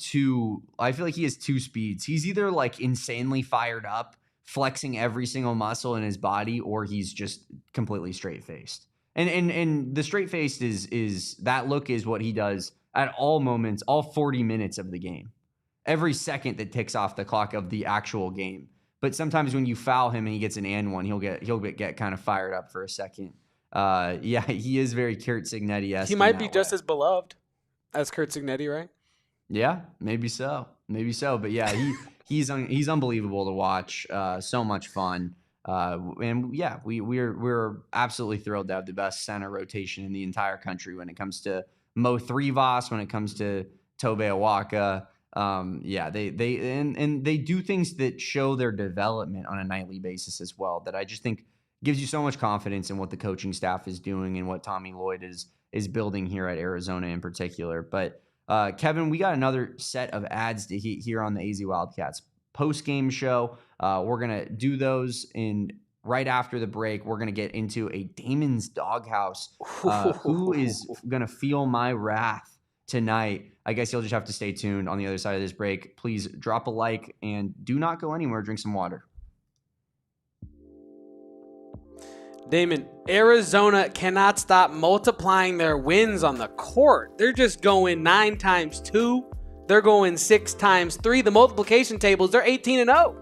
Speaker 2: I feel like he has 2 speeds. He's either like insanely fired up, flexing every single muscle in his body, or he's just completely straight-faced. And the straight-faced is that look is what he does at all moments, all 40 minutes of the game. Every second that ticks off the clock of the actual game. But sometimes when you foul him and he gets an and one, he'll get kind of fired up for a second. Yeah, he is very Kurt Signetti-esque.
Speaker 1: He might be just as beloved as Kurt Signetti, right?
Speaker 2: Yeah, maybe so. But yeah, he's unbelievable to watch. So much fun. And yeah, we're absolutely thrilled to have the best center rotation in the entire country when it comes to Mo Thrivas, when it comes to Tobe Awaka. Yeah, they do things that show their development on a nightly basis as well. That I just think gives you so much confidence in what the coaching staff is doing and what Tommy Lloyd is building here at Arizona in particular. But Kevin, we got another set of ads to hit here on the AZ Wildcats post-game show. We're going to do those right after the break. We're going to get into a Damon's Doghouse. Who is going to feel my wrath tonight? I guess you'll just have to stay tuned on the other side of this break. Please drop a like and do not go anywhere. Drink some water.
Speaker 1: Damon, Arizona cannot stop multiplying their wins on the court. They're just going 9 times 2. They're going 6 times 3. The multiplication tables, they're 18-0.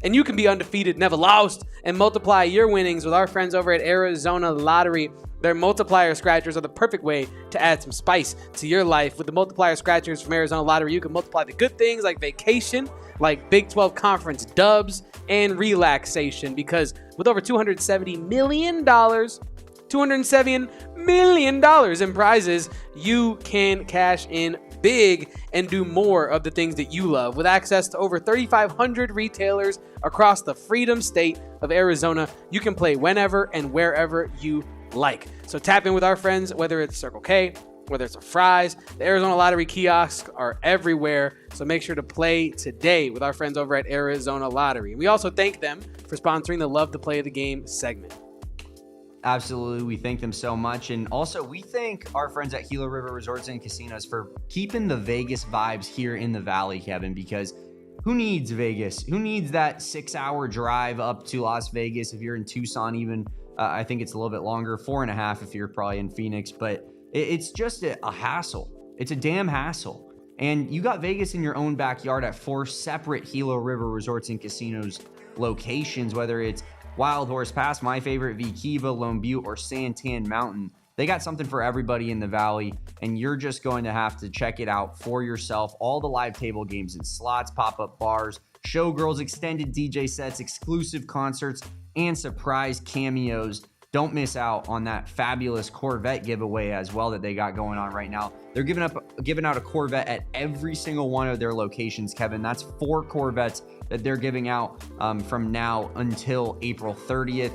Speaker 1: And you can be undefeated, never lost, and multiply your winnings with our friends over at Arizona Lottery. Their multiplier scratchers are the perfect way to add some spice to your life. With the multiplier scratchers from Arizona Lottery, you can multiply the good things like vacation, like Big 12 Conference dubs, and relaxation. Because with over $270 million in prizes, you can cash in big and do more of the things that you love. With access to over 3,500 retailers across the Freedom State of Arizona, you can play whenever and wherever you like. So tap in with our friends, whether it's Circle K, whether it's a Fry's. The Arizona Lottery kiosks are everywhere, so make sure to play today with our friends over at Arizona Lottery. We also thank them for sponsoring the Love to Play the Game segment.
Speaker 2: Absolutely. We thank them so much. And also, we thank our friends at Gila River Resorts and Casinos for keeping the Vegas vibes here in the Valley, Kevin, because who needs Vegas? Who needs that 6-hour drive up to Las Vegas? If you're in Tucson, even, I think it's a little bit longer, 4.5 if you're probably in Phoenix, but it's just a hassle. It's a damn hassle. And you got Vegas in your own backyard at 4 separate Gila River Resorts and Casinos locations, whether it's Wild Horse Pass, my favorite, V Kiva, Lone Butte, or Santan Mountain. They got something for everybody in the Valley, and you're just going to have to check it out for yourself. All the live table games and slots, pop-up bars, showgirls, extended DJ sets, exclusive concerts, and surprise cameos. Don't miss out on that fabulous Corvette giveaway as well that they got going on right now. They're giving out a Corvette at every single one of their locations, Kevin. That's 4 Corvettes that they're giving out from now until April 30th.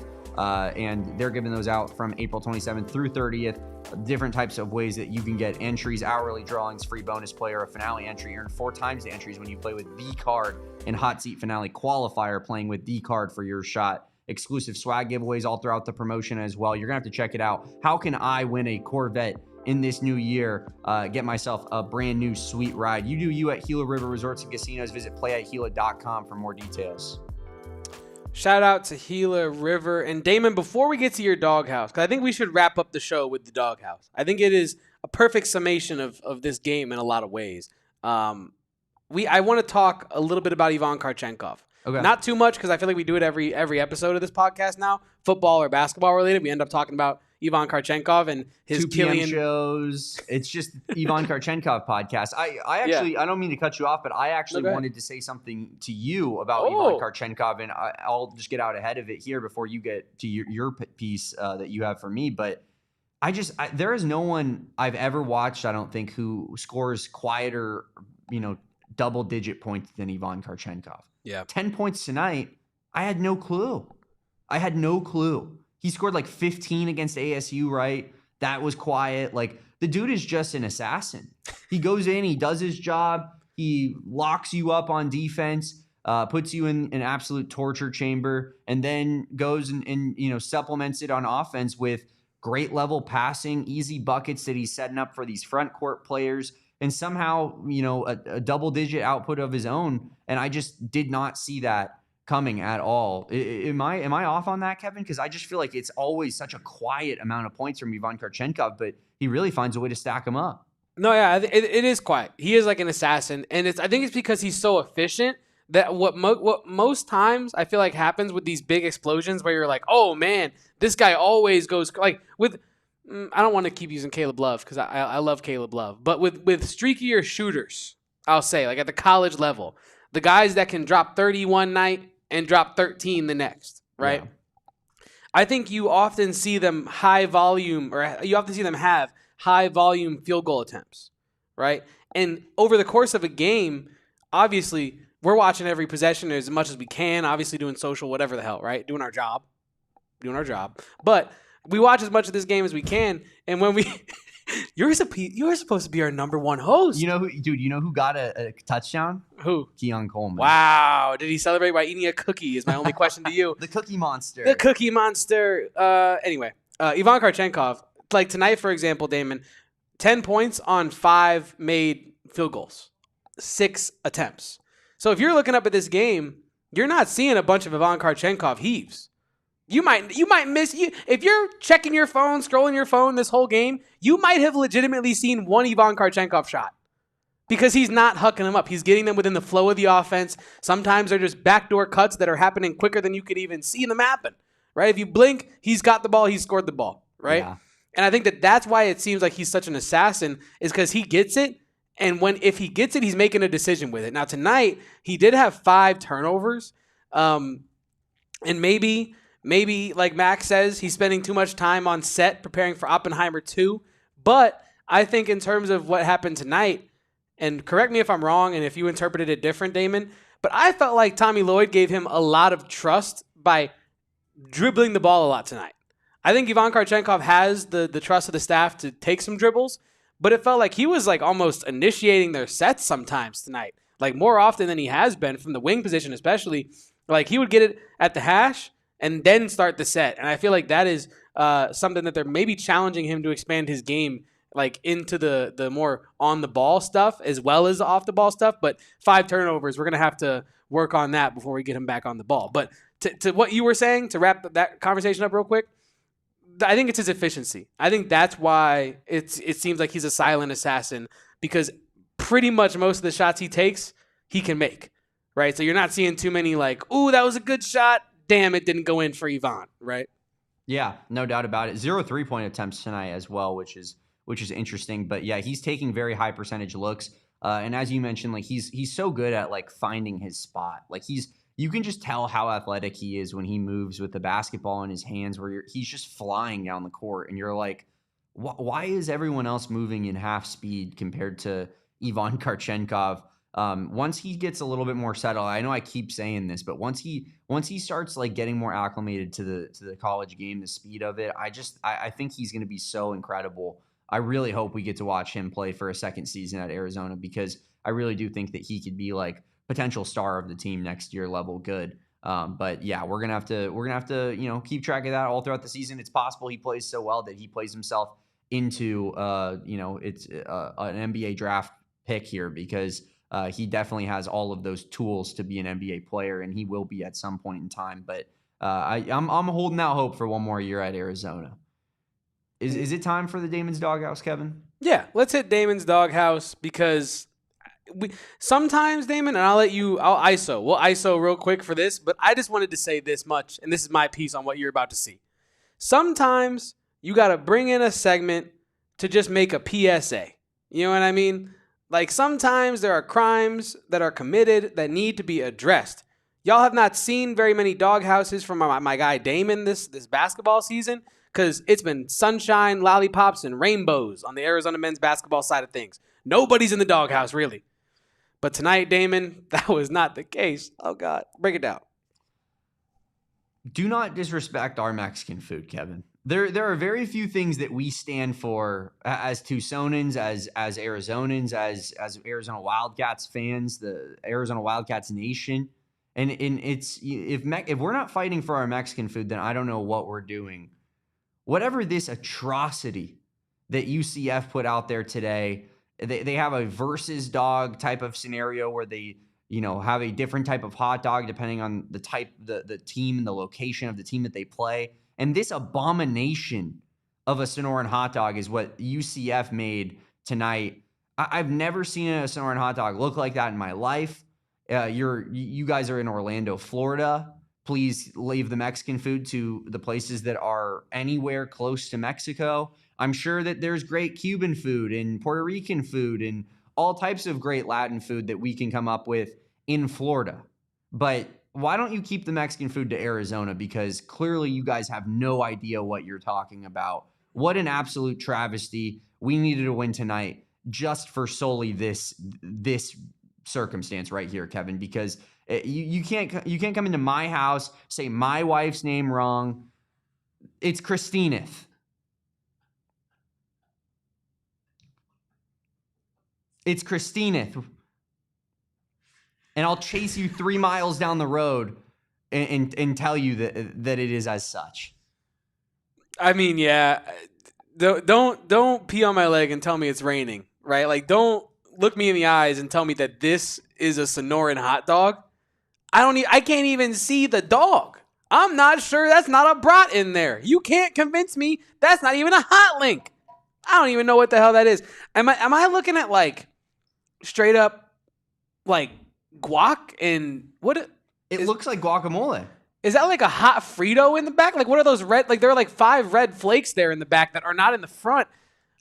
Speaker 2: And they're giving those out from April 27th through 30th. Different types of ways that you can get entries, hourly drawings, free bonus player, a finale entry. Earn 4 times the entries when you play with the card, and hot seat finale qualifier playing with the card for your shot. Exclusive swag giveaways all throughout the promotion as well. You're going to have to check it out. How can I win a Corvette in this new year? Get myself a brand new sweet ride. You do you at Gila River Resorts and Casinos. Visit playatgila.com for more details.
Speaker 1: Shout out to Gila River. And Damon, before we get to your doghouse, because I think we should wrap up the show with the doghouse. I think it is a perfect summation of this game in a lot of ways. I want to talk a little bit about Ivan Kchenkov. Okay. Not too much, because I feel like we do it every episode of this podcast now, football or basketball related. We end up talking about Ivan Kchenkov and his
Speaker 2: 2 p.m. shows. It's just Ivan Kchenkov podcast. I actually, I don't mean to cut you off, but I actually wanted to say something to you about Ivan Kchenkov, and I'll just get out ahead of it here before you get to your piece that you have for me. But there is no one I've ever watched, I don't think, who scores quieter, double-digit points than Ivan Kchenkov.
Speaker 1: Yeah.
Speaker 2: 10 points tonight. I had no clue. He scored like 15 against ASU, right? That was quiet. Like, the dude is just an assassin. He goes in, he does his job, he locks you up on defense, puts you in an absolute torture chamber, and then goes and supplements it on offense with great level passing, easy buckets that he's setting up for these front court players, and somehow, a double-digit output of his own. And I just did not see that coming at all. Am I off on that, Kevin? Because I just feel like it's always such a quiet amount of points from Ivan Kchenkov, but he really finds a way to stack them up.
Speaker 1: No, yeah, it is quiet. He is like an assassin, and I think it's because he's so efficient that what most times I feel like happens with these big explosions where you're like, oh man, this guy always goes like with. I don't want to keep using Caleb Love because I love Caleb Love, but with streakier shooters, I'll say like at the college level, the guys that can drop 30 one night and drop 13 the next, right? Yeah. I think you often see them high volume, or you often see them have high volume field goal attempts, right? And over the course of a game, obviously, we're watching every possession as much as we can, obviously doing social, whatever the hell, right? Doing our job. But we watch as much of this game as we can, and when we you're supposed to be our number one host.
Speaker 2: You know who got a touchdown?
Speaker 1: Who?
Speaker 2: Keon Coleman.
Speaker 1: Wow. Did he celebrate by eating a cookie is my only question to you.
Speaker 2: The Cookie Monster.
Speaker 1: The Cookie Monster. Anyway, Ivan Kchenkov, like tonight, for example, Damon, 10 points on 5 made field goals, 6 attempts. So if you're looking up at this game, you're not seeing a bunch of Ivan Kchenkov heaves. You might miss if you're checking your phone, scrolling your phone this whole game, you might have legitimately seen one Ivan Kchenkov shot because he's not hucking them up. He's getting them within the flow of the offense. Sometimes they're just backdoor cuts that are happening quicker than you could even see them happen, right? If you blink, he's got the ball, he's scored the ball, right? Yeah. And I think that's why it seems like he's such an assassin is because he gets it, and if he gets it, he's making a decision with it. Now tonight, he did have 5 turnovers, and maybe like Max says, he's spending too much time on set preparing for Oppenheimer 2. But I think in terms of what happened tonight, and correct me if I'm wrong and if you interpreted it different, Damon, but I felt like Tommy Lloyd gave him a lot of trust by dribbling the ball a lot tonight. I think Ivan Kchenkov has the trust of the staff to take some dribbles, but it felt like he was like almost initiating their sets sometimes tonight, like more often than he has been from the wing position especially. Like he would get it at the hash and then start the set. And I feel like that is something that they're maybe challenging him to expand his game like into the more on-the-ball stuff as well as off-the-ball stuff. But 5 turnovers, we're going to have to work on that before we get him back on the ball. But to what you were saying, to wrap that conversation up real quick, I think it's his efficiency. I think that's why it seems like he's a silent assassin because pretty much most of the shots he takes, he can make, right? So you're not seeing too many like, ooh, that was a good shot. Damn, it didn't go in for Ivan, right?
Speaker 2: Yeah, no doubt about it. 0 3-point attempts tonight as well, which is interesting. But yeah, he's taking very high percentage looks. And as you mentioned, like he's so good at like finding his spot. Like you can just tell how athletic he is when he moves with the basketball in his hands, where he's just flying down the court, and you're like, why is everyone else moving in half speed compared to Ivan Kchenkov? Once he gets a little bit more settled, I know I keep saying this, but once he starts like getting more acclimated to the college game, the speed of it, I think he's going to be so incredible. I really hope we get to watch him play for a second season at Arizona because I really do think that he could be like potential star of the team next year level good. But yeah, we're gonna have to keep track of that all throughout the season. It's possible he plays so well that he plays himself into it's an NBA draft pick here because he definitely has all of those tools to be an NBA player, and he will be at some point in time. But I'm holding out hope for one more year at Arizona. Is it time for the Damon's Doghouse, Kevin?
Speaker 1: Yeah, let's hit Damon's Doghouse because sometimes, Damon, and I'll ISO. We'll ISO real quick for this, but I just wanted to say this much, and this is my piece on what you're about to see. Sometimes you got to bring in a segment to just make a PSA. You know what I mean? Like sometimes there are crimes that are committed that need to be addressed. Y'all have not seen very many doghouses from my guy Damon this basketball season because it's been sunshine, lollipops, and rainbows on the Arizona men's basketball side of things. Nobody's in the doghouse, really. But tonight, Damon, that was not the case. Oh, God. Break it down.
Speaker 2: Do not disrespect our Mexican food, Kevin. There are very few things that we stand for as Tucsonans, as Arizonans, as Arizona Wildcats fans, the Arizona Wildcats nation. And it's if we're not fighting for our Mexican food, then I don't know what we're doing. Whatever this atrocity that UCF put out there today, they have a versus dog type of scenario where they, have a different type of hot dog depending on the type, the team and the location of the team that they play. And this abomination of a Sonoran hot dog is what UCF made tonight. I've never seen a Sonoran hot dog look like that in my life. you guys are in Orlando, Florida. Please leave the Mexican food to the places that are anywhere close to Mexico. I'm sure that there's great Cuban food and Puerto Rican food and all types of great Latin food that we can come up with in Florida. But why don't you keep the Mexican food to Arizona? Because clearly you guys have no idea what you're talking about. What an absolute travesty. We needed a win tonight just for solely this circumstance right here, Kevin, because you can't come into my house, say my wife's name wrong. It's Christineth. It's Christineth. And I'll chase you 3 miles down the road and tell you that it is as such.
Speaker 1: I mean, yeah. Don't pee on my leg and tell me it's raining, right? Like, don't look me in the eyes and tell me that this is a Sonoran hot dog. I can't even see the dog. I'm not sure that's not a brat in there. You can't convince me that's not even a hot link. I don't even know what the hell that is. Am I looking at like straight up like guac and what?
Speaker 2: It looks like guacamole.
Speaker 1: Is that like a hot Frito in the back? Like, what are those red? Like, there are like 5 red flakes there in the back that are not in the front.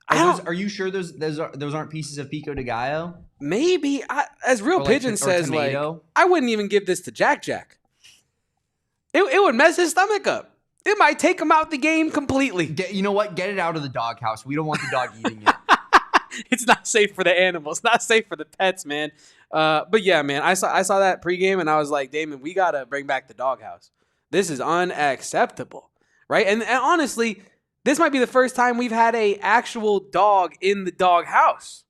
Speaker 2: Are you sure those aren't pieces of pico de gallo?
Speaker 1: Maybe. As Real Pigeon says, like, I wouldn't even give this to Jack Jack. It would mess his stomach up. It might take him out the game completely.
Speaker 2: You know what? Get it out of the doghouse. We don't want the dog eating it.
Speaker 1: It's not safe for the animals. Not safe for the pets, man. But yeah, man, I saw that pregame and I was like, Damon, we gotta bring back the doghouse. This is unacceptable, right? And honestly, this might be the first time we've had a actual dog in the doghouse.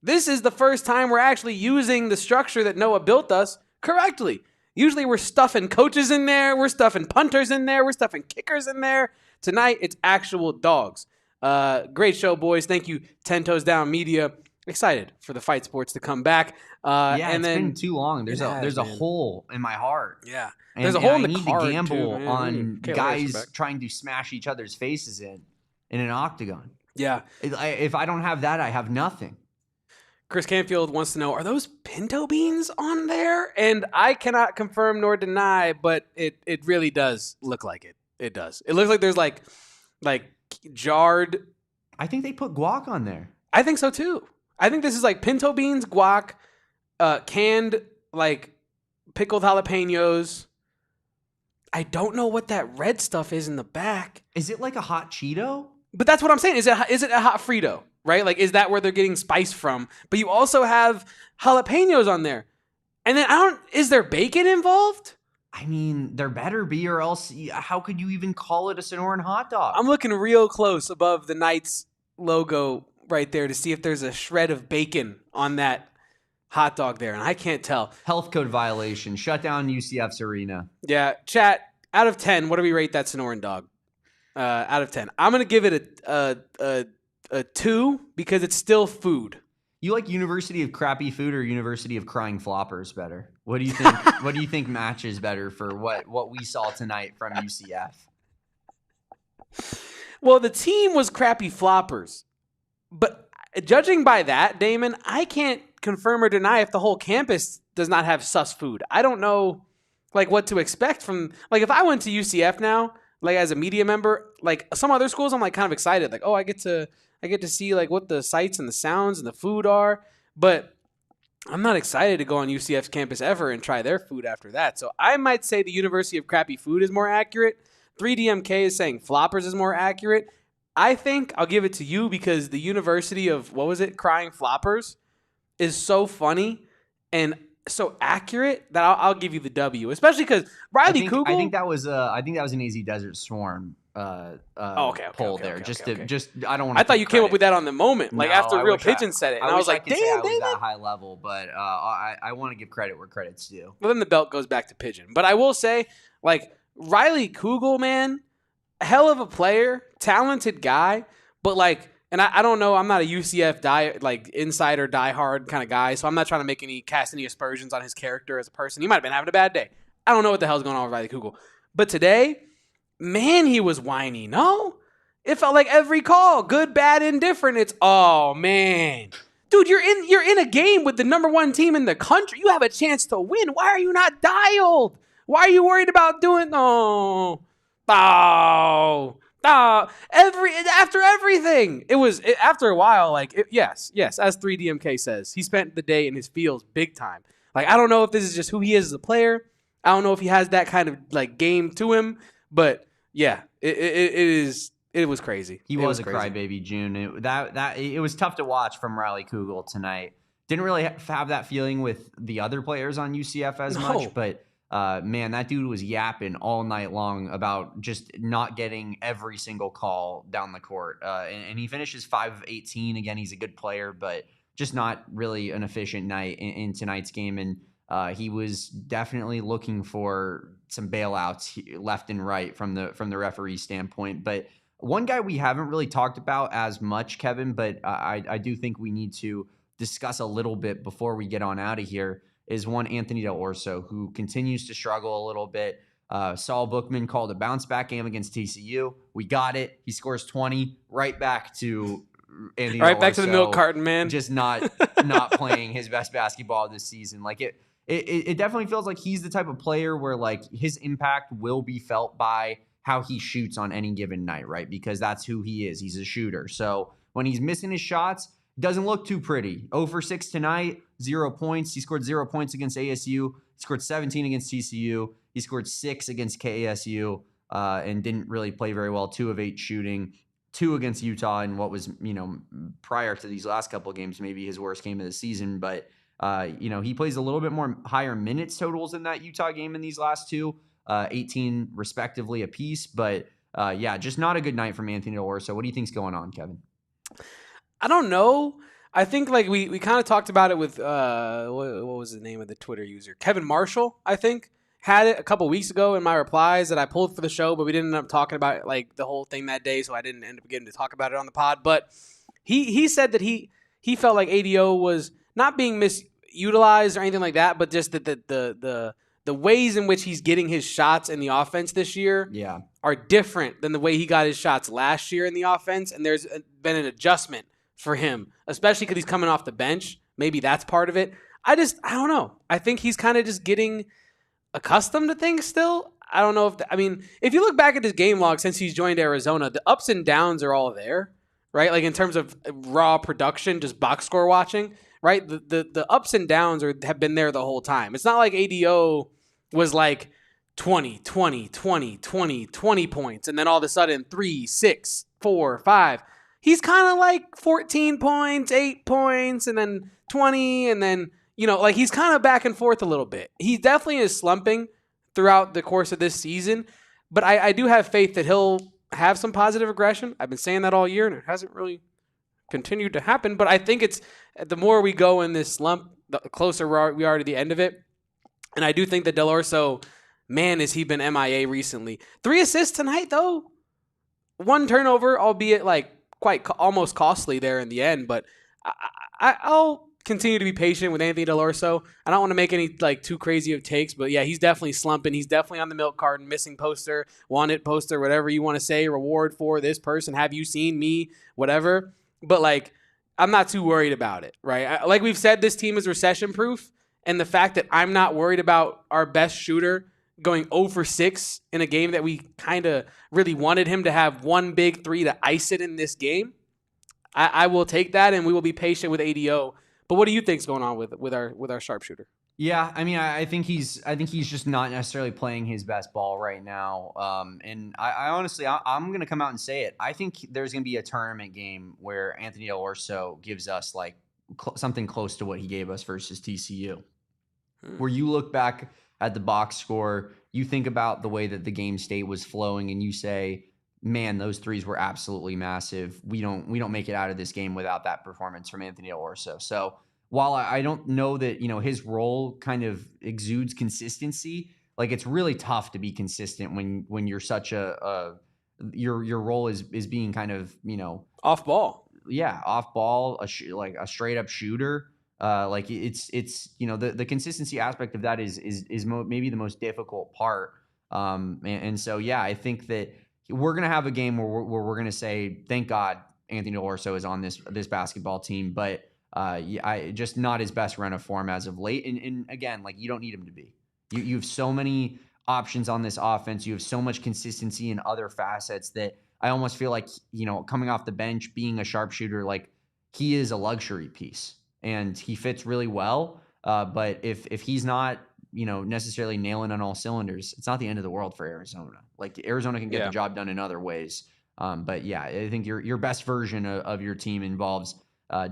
Speaker 1: This is the first time we're actually using the structure that Noah built us correctly. Usually we're stuffing coaches in there, we're stuffing punters in there, we're stuffing kickers in there. Tonight, it's actual dogs. Great show, boys. Thank you, 10 Toes Down Media. Excited for the fight sports to come back.
Speaker 2: It's been too long. There's a hole in my heart.
Speaker 1: Yeah,
Speaker 2: there's a hole in the card. I need to gamble on guys trying to smash each other's faces in an octagon.
Speaker 1: Yeah.
Speaker 2: If I don't have that, I have nothing.
Speaker 1: Chris Canfield wants to know, are those pinto beans on there? And I cannot confirm nor deny, but it really does look like it. It does. It looks like there's like jarred.
Speaker 2: I think they put guac on there.
Speaker 1: I think so too. I think this is like pinto beans, guac, canned like pickled jalapenos. I don't know what that red stuff is in the back.
Speaker 2: Is it like a hot Cheeto?
Speaker 1: But that's what I'm saying. Is it a hot Frito? Right? Like, is that where they're getting spice from? But you also have jalapenos on there. And then is there bacon involved?
Speaker 2: I mean, there better be, or else how could you even call it a Sonoran hot dog?
Speaker 1: I'm looking real close above the Knights logo right there to see if there's a shred of bacon on that hot dog there, and I can't tell.
Speaker 2: Health code violation. Shut down UCF's arena.
Speaker 1: Yeah, chat, out of 10, what do we rate that Sonoran dog? Out of 10. I'm going to give it a 2 because it's still food.
Speaker 2: You like University of Crappy Food or University of Crying Floppers better? What do you think? What do you think matches better for what we saw tonight from UCF?
Speaker 1: Well, the team was Crappy Floppers, but judging by that, Damon, I can't confirm or deny if the whole campus does not have sus food. I don't know, like, what to expect from, like, if I went to UCF now, like, as a media member, like some other schools, I'm like kind of excited, like, oh, I get to see like what the sights and the sounds and the food are, but I'm not excited to go on UCF's campus ever and try their food after that. So I might say the University of Crappy Food is more accurate. 3DMK is saying Floppers is more accurate. I think I'll give it to you because the University of, what was it, Crying Floppers is so funny and so accurate that I'll give you the W, especially because Riley Kugel.
Speaker 2: I think that was an AZ Desert Swarm poll there. I don't want.
Speaker 1: I thought you came up with that on the moment, like after Real Pigeon said it, and I was like, damn,
Speaker 2: I was that high level, but I want to give credit where credit's due.
Speaker 1: Well, then the belt goes back to Pigeon, but I will say, like, Riley Kugel, man, hell of a player, talented guy, but like. And I don't know. I'm not a UCF insider diehard kind of guy, so I'm not trying to cast any aspersions on his character as a person. He might have been having a bad day. I don't know what the hell's going on with Riley Kugel. But today, man, he was whiny. No, it felt like every call, good, bad, indifferent. It's, oh man, Dude, you're in a game with the -- 1 team in the country. You have a chance to win. Why are you not dialed? Why are you worried about doing after everything? After a while, yes, as 3DMK says, he spent the day in his feels big time. Like, I don't know if this is just who he is as a player. I don't know if he has that kind of like game to him, but yeah, it was crazy.
Speaker 2: He was a crybaby, June. It was tough to watch from Riley Kugel tonight. Didn't really have that feeling with the other players on UCF as much, but man, that dude was yapping all night long about just not getting every single call down the court. And he finishes 5 of 18. Again, he's a good player, but just not really an efficient night in tonight's game. And he was definitely looking for some bailouts left and right from the referee standpoint. But one guy we haven't really talked about as much, Kevin, but I do think we need to discuss a little bit before we get on out of here, is one Anthony Deloro, who continues to struggle a little bit. Saul Bookman called a bounce-back game against TCU. We got it. He scores 20, right back to Anthony
Speaker 1: right
Speaker 2: Deloro,
Speaker 1: back to the milk carton, man.
Speaker 2: Just not playing his best basketball this season. Like it definitely feels like he's the type of player where like his impact will be felt by how he shoots on any given night, right? Because that's who he is. He's a shooter. So when he's missing his shots, doesn't look too pretty. 0 for 6 tonight, 0 points. He scored 0 points against ASU. He scored 17 against TCU. He scored 6 against KASU and didn't really play very well. 2 of 8 shooting, 2 against Utah in what was, prior to these last couple of games, maybe his worst game of the season. But, he plays a little bit more higher minutes totals in that Utah game in these last 2, 18 respectively apiece. But, just not a good night from Anthony Deloro. So what do you think's going on, Kevin?
Speaker 1: I don't know. I think like we kind of talked about it with what was the name of the Twitter user? Kevin Marshall, I think, had it a couple weeks ago in my replies that I pulled for the show, but we didn't end up talking about like the whole thing that day, so I didn't end up getting to talk about it on the pod. But he said that he felt like ADO was not being misutilized or anything like that, but just that the ways in which he's getting his shots in the offense this year are different than the way he got his shots last year in the offense, and there's been an adjustment for him, especially because he's coming off the bench. Maybe that's part of it. I don't know. I think he's kind of just getting accustomed to things still. I don't know if you look back at his game log since he's joined Arizona, the ups and downs are all there, right? Like in terms of raw production, just box score watching, right? The ups and downs have been there the whole time. It's not like ADO was like 20 points, and then all of a sudden 3, 6, 4, 5. He's kind of like 14 points, 8 points, and then 20, and then, he's kind of back and forth a little bit. He definitely is slumping throughout the course of this season, but I do have faith that he'll have some positive regression. I've been saying that all year, and it hasn't really continued to happen, but I think it's the more we go in this slump, the closer we are to the end of it. And I do think that Deloro, man, has he been MIA recently. 3 assists tonight, though. 1 turnover, albeit like almost costly there in the end, but I'll continue to be patient with Anthony Deloro. I don't want to make any like too crazy of takes, but yeah, he's definitely slumping. He's definitely on the milk carton, missing poster, wanted poster, whatever you want to say, reward for this person. Have you seen me? Whatever. But like, I'm not too worried about it, right? Like we've said, this team is recession proof, and the fact that I'm not worried about our best shooter going 0 for 6 in a game that we kind of really wanted him to have 1 big 3 to ice it in this game, I will take that, and we will be patient with ADO. But what do you think's going on with our sharpshooter?
Speaker 2: Yeah, I mean, I think he's just not necessarily playing his best ball right now. And I honestly, I'm going to come out and say it. I think there's going to be a tournament game where Anthony Deloro gives us like something close to what he gave us versus TCU, where you look back at the box score, you think about the way that the game state was flowing, and you say, man, those threes were absolutely massive. We don't make it out of this game without that performance from Anthony Deloro. So while I don't know that, his role kind of exudes consistency, like it's really tough to be consistent when you're such your role is being kind of,
Speaker 1: off ball.
Speaker 2: Yeah, off ball, like a straight up shooter. Like it's the consistency aspect of that is maybe the most difficult part. And so yeah, I think that we're gonna have a game where we're gonna say, thank God Anthony Deloro is on this basketball team. But just not his best run of form as of late. And again, like, you don't need him to be. You have so many options on this offense. You have so much consistency in other facets that I almost feel like, coming off the bench, being a sharpshooter, like, he is a luxury piece and he fits really well. But if he's not, necessarily nailing on all cylinders, it's not the end of the world for Arizona. Like, Arizona can get the job done in other ways. But yeah, I think your best version of your team involves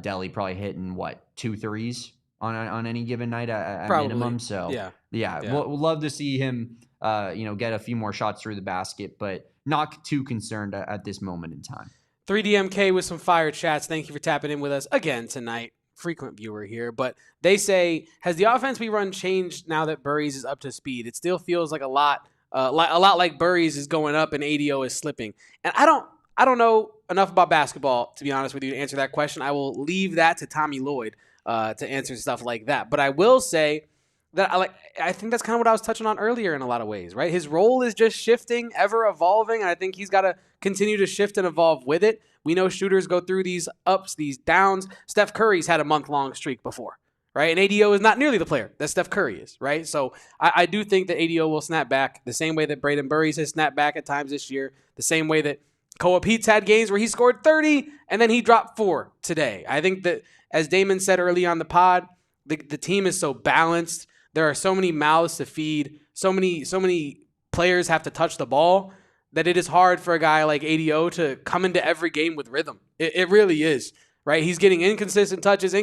Speaker 2: Delhi probably hitting 2 threes on any given night at minimum. So yeah. We'll love to see him, get a few more shots through the basket, but not too concerned at this moment in time.
Speaker 1: 3DMK with some fire chats. Thank you for tapping in with us again tonight. Frequent viewer here, but they say, has the offense we run changed now that Burries is up to speed? It still feels like a lot like Burries is going up and ADO is slipping. And I don't know enough about basketball, to be honest with you, to answer that question. I will leave that to Tommy Lloyd to answer stuff like that. But I will say that I think that's kind of what I was touching on earlier in a lot of ways, right? His role is just shifting, ever evolving, and I think he's got to continue to shift and evolve with it. We know shooters go through these ups, these downs. Steph Curry's had a month-long streak before, right? And ADO is not nearly the player that Steph Curry is, right? So I do think that ADO will snap back the same way that Braden Burries has snapped back at times this year, the same way that Koa Peat's had games where he scored 30 and then he dropped 4 today. I think that, as Damon said early on the pod, the team is so balanced. There are so many mouths to feed, so many players have to touch the ball, that it is hard for a guy like ADO to come into every game with rhythm. It really is, right? He's getting inconsistent touches, I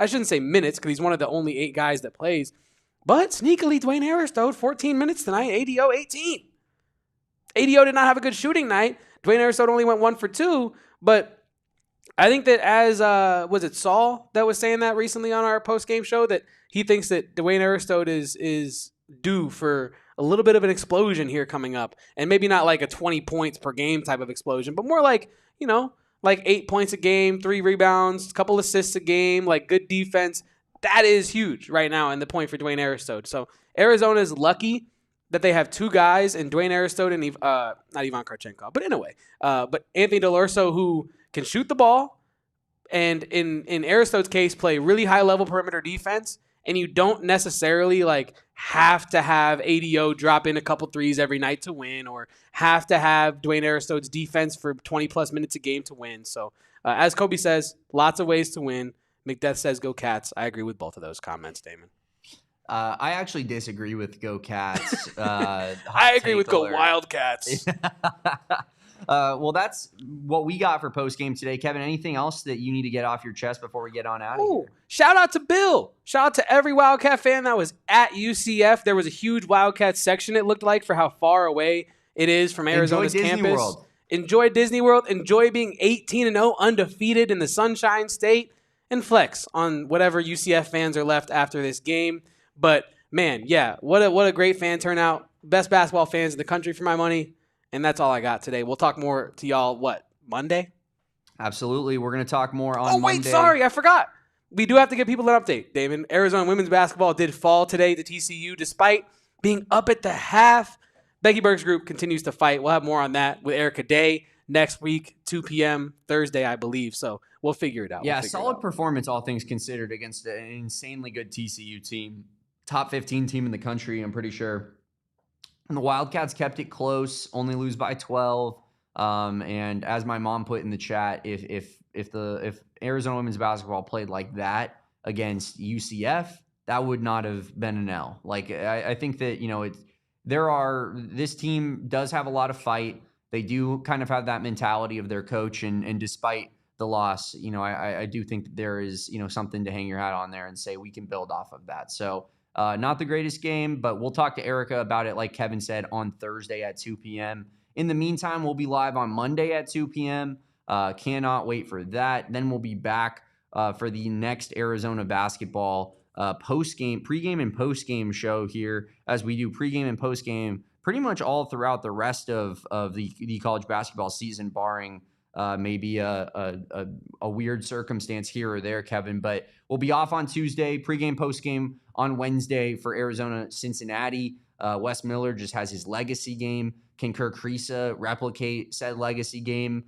Speaker 1: shouldn't say minutes, because he's one of the only 8 guys that plays. But sneakily, Dwayne Aristode, 14 minutes tonight, ADO 18. ADO did not have a good shooting night. Dwayne Aristode only went 1 for 2, but I think that, as was it Saul that was saying that recently on our post-game show, that he thinks that Dwayne Aristode is due for a little bit of an explosion here coming up, and maybe not like a 20 points per game type of explosion, but more like, like 8 points a game, 3 rebounds, a couple assists a game, like good defense. That is huge right now in the point for Dwayne Aristode. So Arizona is lucky that they have 2 guys in Dwayne Aristode and not Ivan Kchenkov, but in a way, but Anthony Deloro, who can shoot the ball, and in Aristode's case, play really high level perimeter defense. And you don't necessarily have to have ADO drop in a couple threes every night to win, or have to have Dwayne Aristode's defense for 20-plus minutes a game to win. So, as Kobe says, lots of ways to win. McDeath says, go Cats. I agree with both of those comments, Damon.
Speaker 2: I actually disagree with go Cats.
Speaker 1: I agree with go Wildcats.
Speaker 2: Well, that's what we got for postgame today. Kevin, anything else that you need to get off your chest before we get on out of here?
Speaker 1: Shout out to Bill. Shout out to every Wildcat fan that was at UCF. There was a huge Wildcat section, it looked like, for how far away it is from Arizona's campus. Enjoy Disney World. Enjoy being 18-0, undefeated in the Sunshine State, and flex on whatever UCF fans are left after this game. But, man, yeah, what a great fan turnout. Best basketball fans in the country for my money. And that's all I got today. We'll talk more to y'all, Monday?
Speaker 2: Absolutely. We're going to talk more on Monday.
Speaker 1: Oh, wait, sorry. I forgot. We do have to give people an update, Damon. Arizona women's basketball did fall today to TCU despite being up at the half. Becky Burke's group continues to fight. We'll have more on that with Erica Day next week, 2 p.m. Thursday, I believe. So we'll figure it out.
Speaker 2: Yeah, solid performance, all things considered, against an insanely good TCU team. Top 15 team in the country, I'm pretty sure. And the Wildcats kept it close, only lose by 12. And as my mom put in the chat, if Arizona women's basketball played like that against UCF, that would not have been an L. I think that this team does have a lot of fight. They do kind of have that mentality of their coach, and despite the loss, I do think that there is something to hang your hat on there and say we can build off of that. So. Not the greatest game, but we'll talk to Erica about it, like Kevin said, on Thursday at 2 p.m. In the meantime, we'll be live on Monday at 2 p.m. Cannot wait for that. Then we'll be back for the next Arizona basketball pregame and postgame show here, as we do pregame and postgame pretty much all throughout the rest of the college basketball season, barring maybe a weird circumstance here or there, Kevin. But we'll be off on Tuesday, pregame, postgame on Wednesday for Arizona, Cincinnati. Wes Miller just has his legacy game. Can Kirk Kriisa replicate said legacy game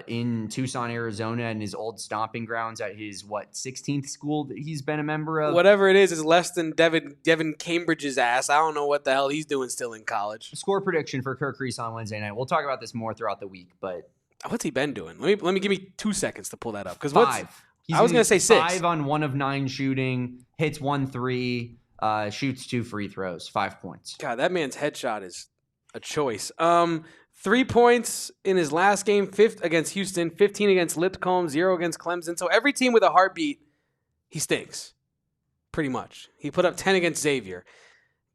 Speaker 2: in Tucson, Arizona, and his old stomping grounds at his 16th school that he's been a member of.
Speaker 1: Whatever it is less than Devin Cambridge's ass. I don't know what the hell he's doing still in college.
Speaker 2: Score prediction for Kirk Reese on Wednesday night. We'll talk about this more throughout the week, but
Speaker 1: what's he been doing? Let me give me 2 seconds to pull that up. Because
Speaker 2: 5.
Speaker 1: I was going to say 6.
Speaker 2: 5 on 1 of 9 shooting, hits 1 3, shoots 2 free throws, 5 points.
Speaker 1: God, that man's headshot is a choice. 3 points in his last game, 5th against Houston, 15 against Lipscomb, 0 against Clemson. So every team with a heartbeat, he stinks. Pretty much. He put up 10 against Xavier.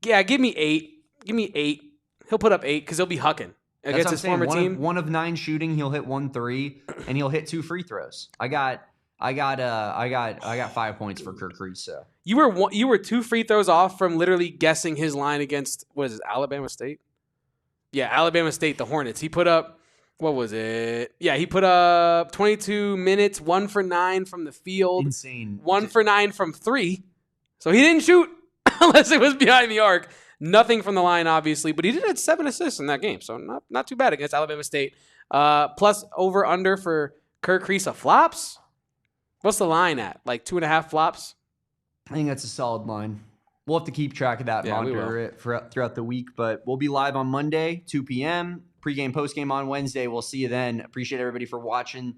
Speaker 1: Yeah, give me 8. Give me 8. He'll put up 8 because he'll be hucking against his former team.
Speaker 2: 1 of 9 shooting, he'll hit 1 3, and he'll hit 2 free throws. I got 5 points for Kirk Reese. So
Speaker 1: you were 2 free throws off from literally guessing his line against Alabama State. Yeah, Alabama State, the Hornets. He put up, what was it? Yeah, he put up 22 minutes, 1 for 9 from the field.
Speaker 2: Insane.
Speaker 1: 1 for 9 from 3. So he didn't shoot unless it was behind the arc. Nothing from the line, obviously, but he did have 7 assists in that game, so not too bad against Alabama State. Plus over-under for Kirk Reese of flops. What's the line at? Like 2.5 flops?
Speaker 2: I think that's a solid line. We'll have to keep track of that, monitor it throughout the week, but we'll be live on Monday, 2 p.m., pregame, postgame on Wednesday. We'll see you then. Appreciate everybody for watching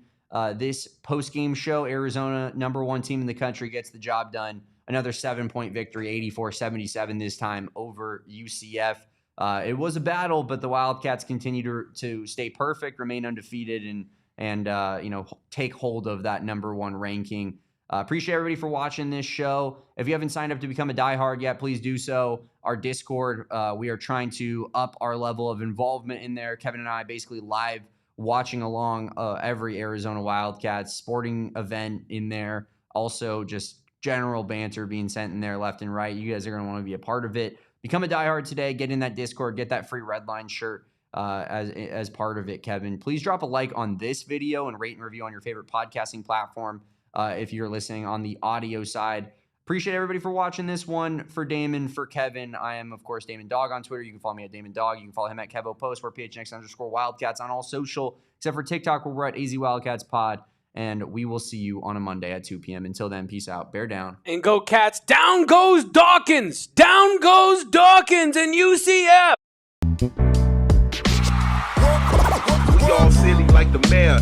Speaker 2: this postgame show. Arizona, #1 team in the country, gets the job done. Another 7-point victory, 84-77 this time over UCF. It was a battle, but the Wildcats continue to stay perfect, remain undefeated, and take hold of that #1 ranking. Appreciate everybody for watching this show. If you haven't signed up to become a diehard yet, please do so. Our Discord, we are trying to up our level of involvement in there. Kevin and I basically live watching along every Arizona Wildcats sporting event in there. Also, just general banter being sent in there left and right. You guys are going to want to be a part of it. Become a diehard today. Get in that Discord. Get that free Redline shirt as part of it, Kevin. Please drop a like on this video and rate and review on your favorite podcasting platform. If you're listening on the audio side. Appreciate everybody for watching this one. For Damon, for Kevin, I am, of course, Damon Dog on Twitter. You can follow me at Damon Dog. You can follow him at Kevo Post. We're PHNX_Wildcats on all social, except for TikTok, where we're at AZ Wildcats Pod. And we will see you on a Monday at 2 p.m. Until then, peace out. Bear down.
Speaker 1: And go Cats. Down goes Dawkins. Down goes Dawkins and UCF.
Speaker 3: We all silly like the mayor.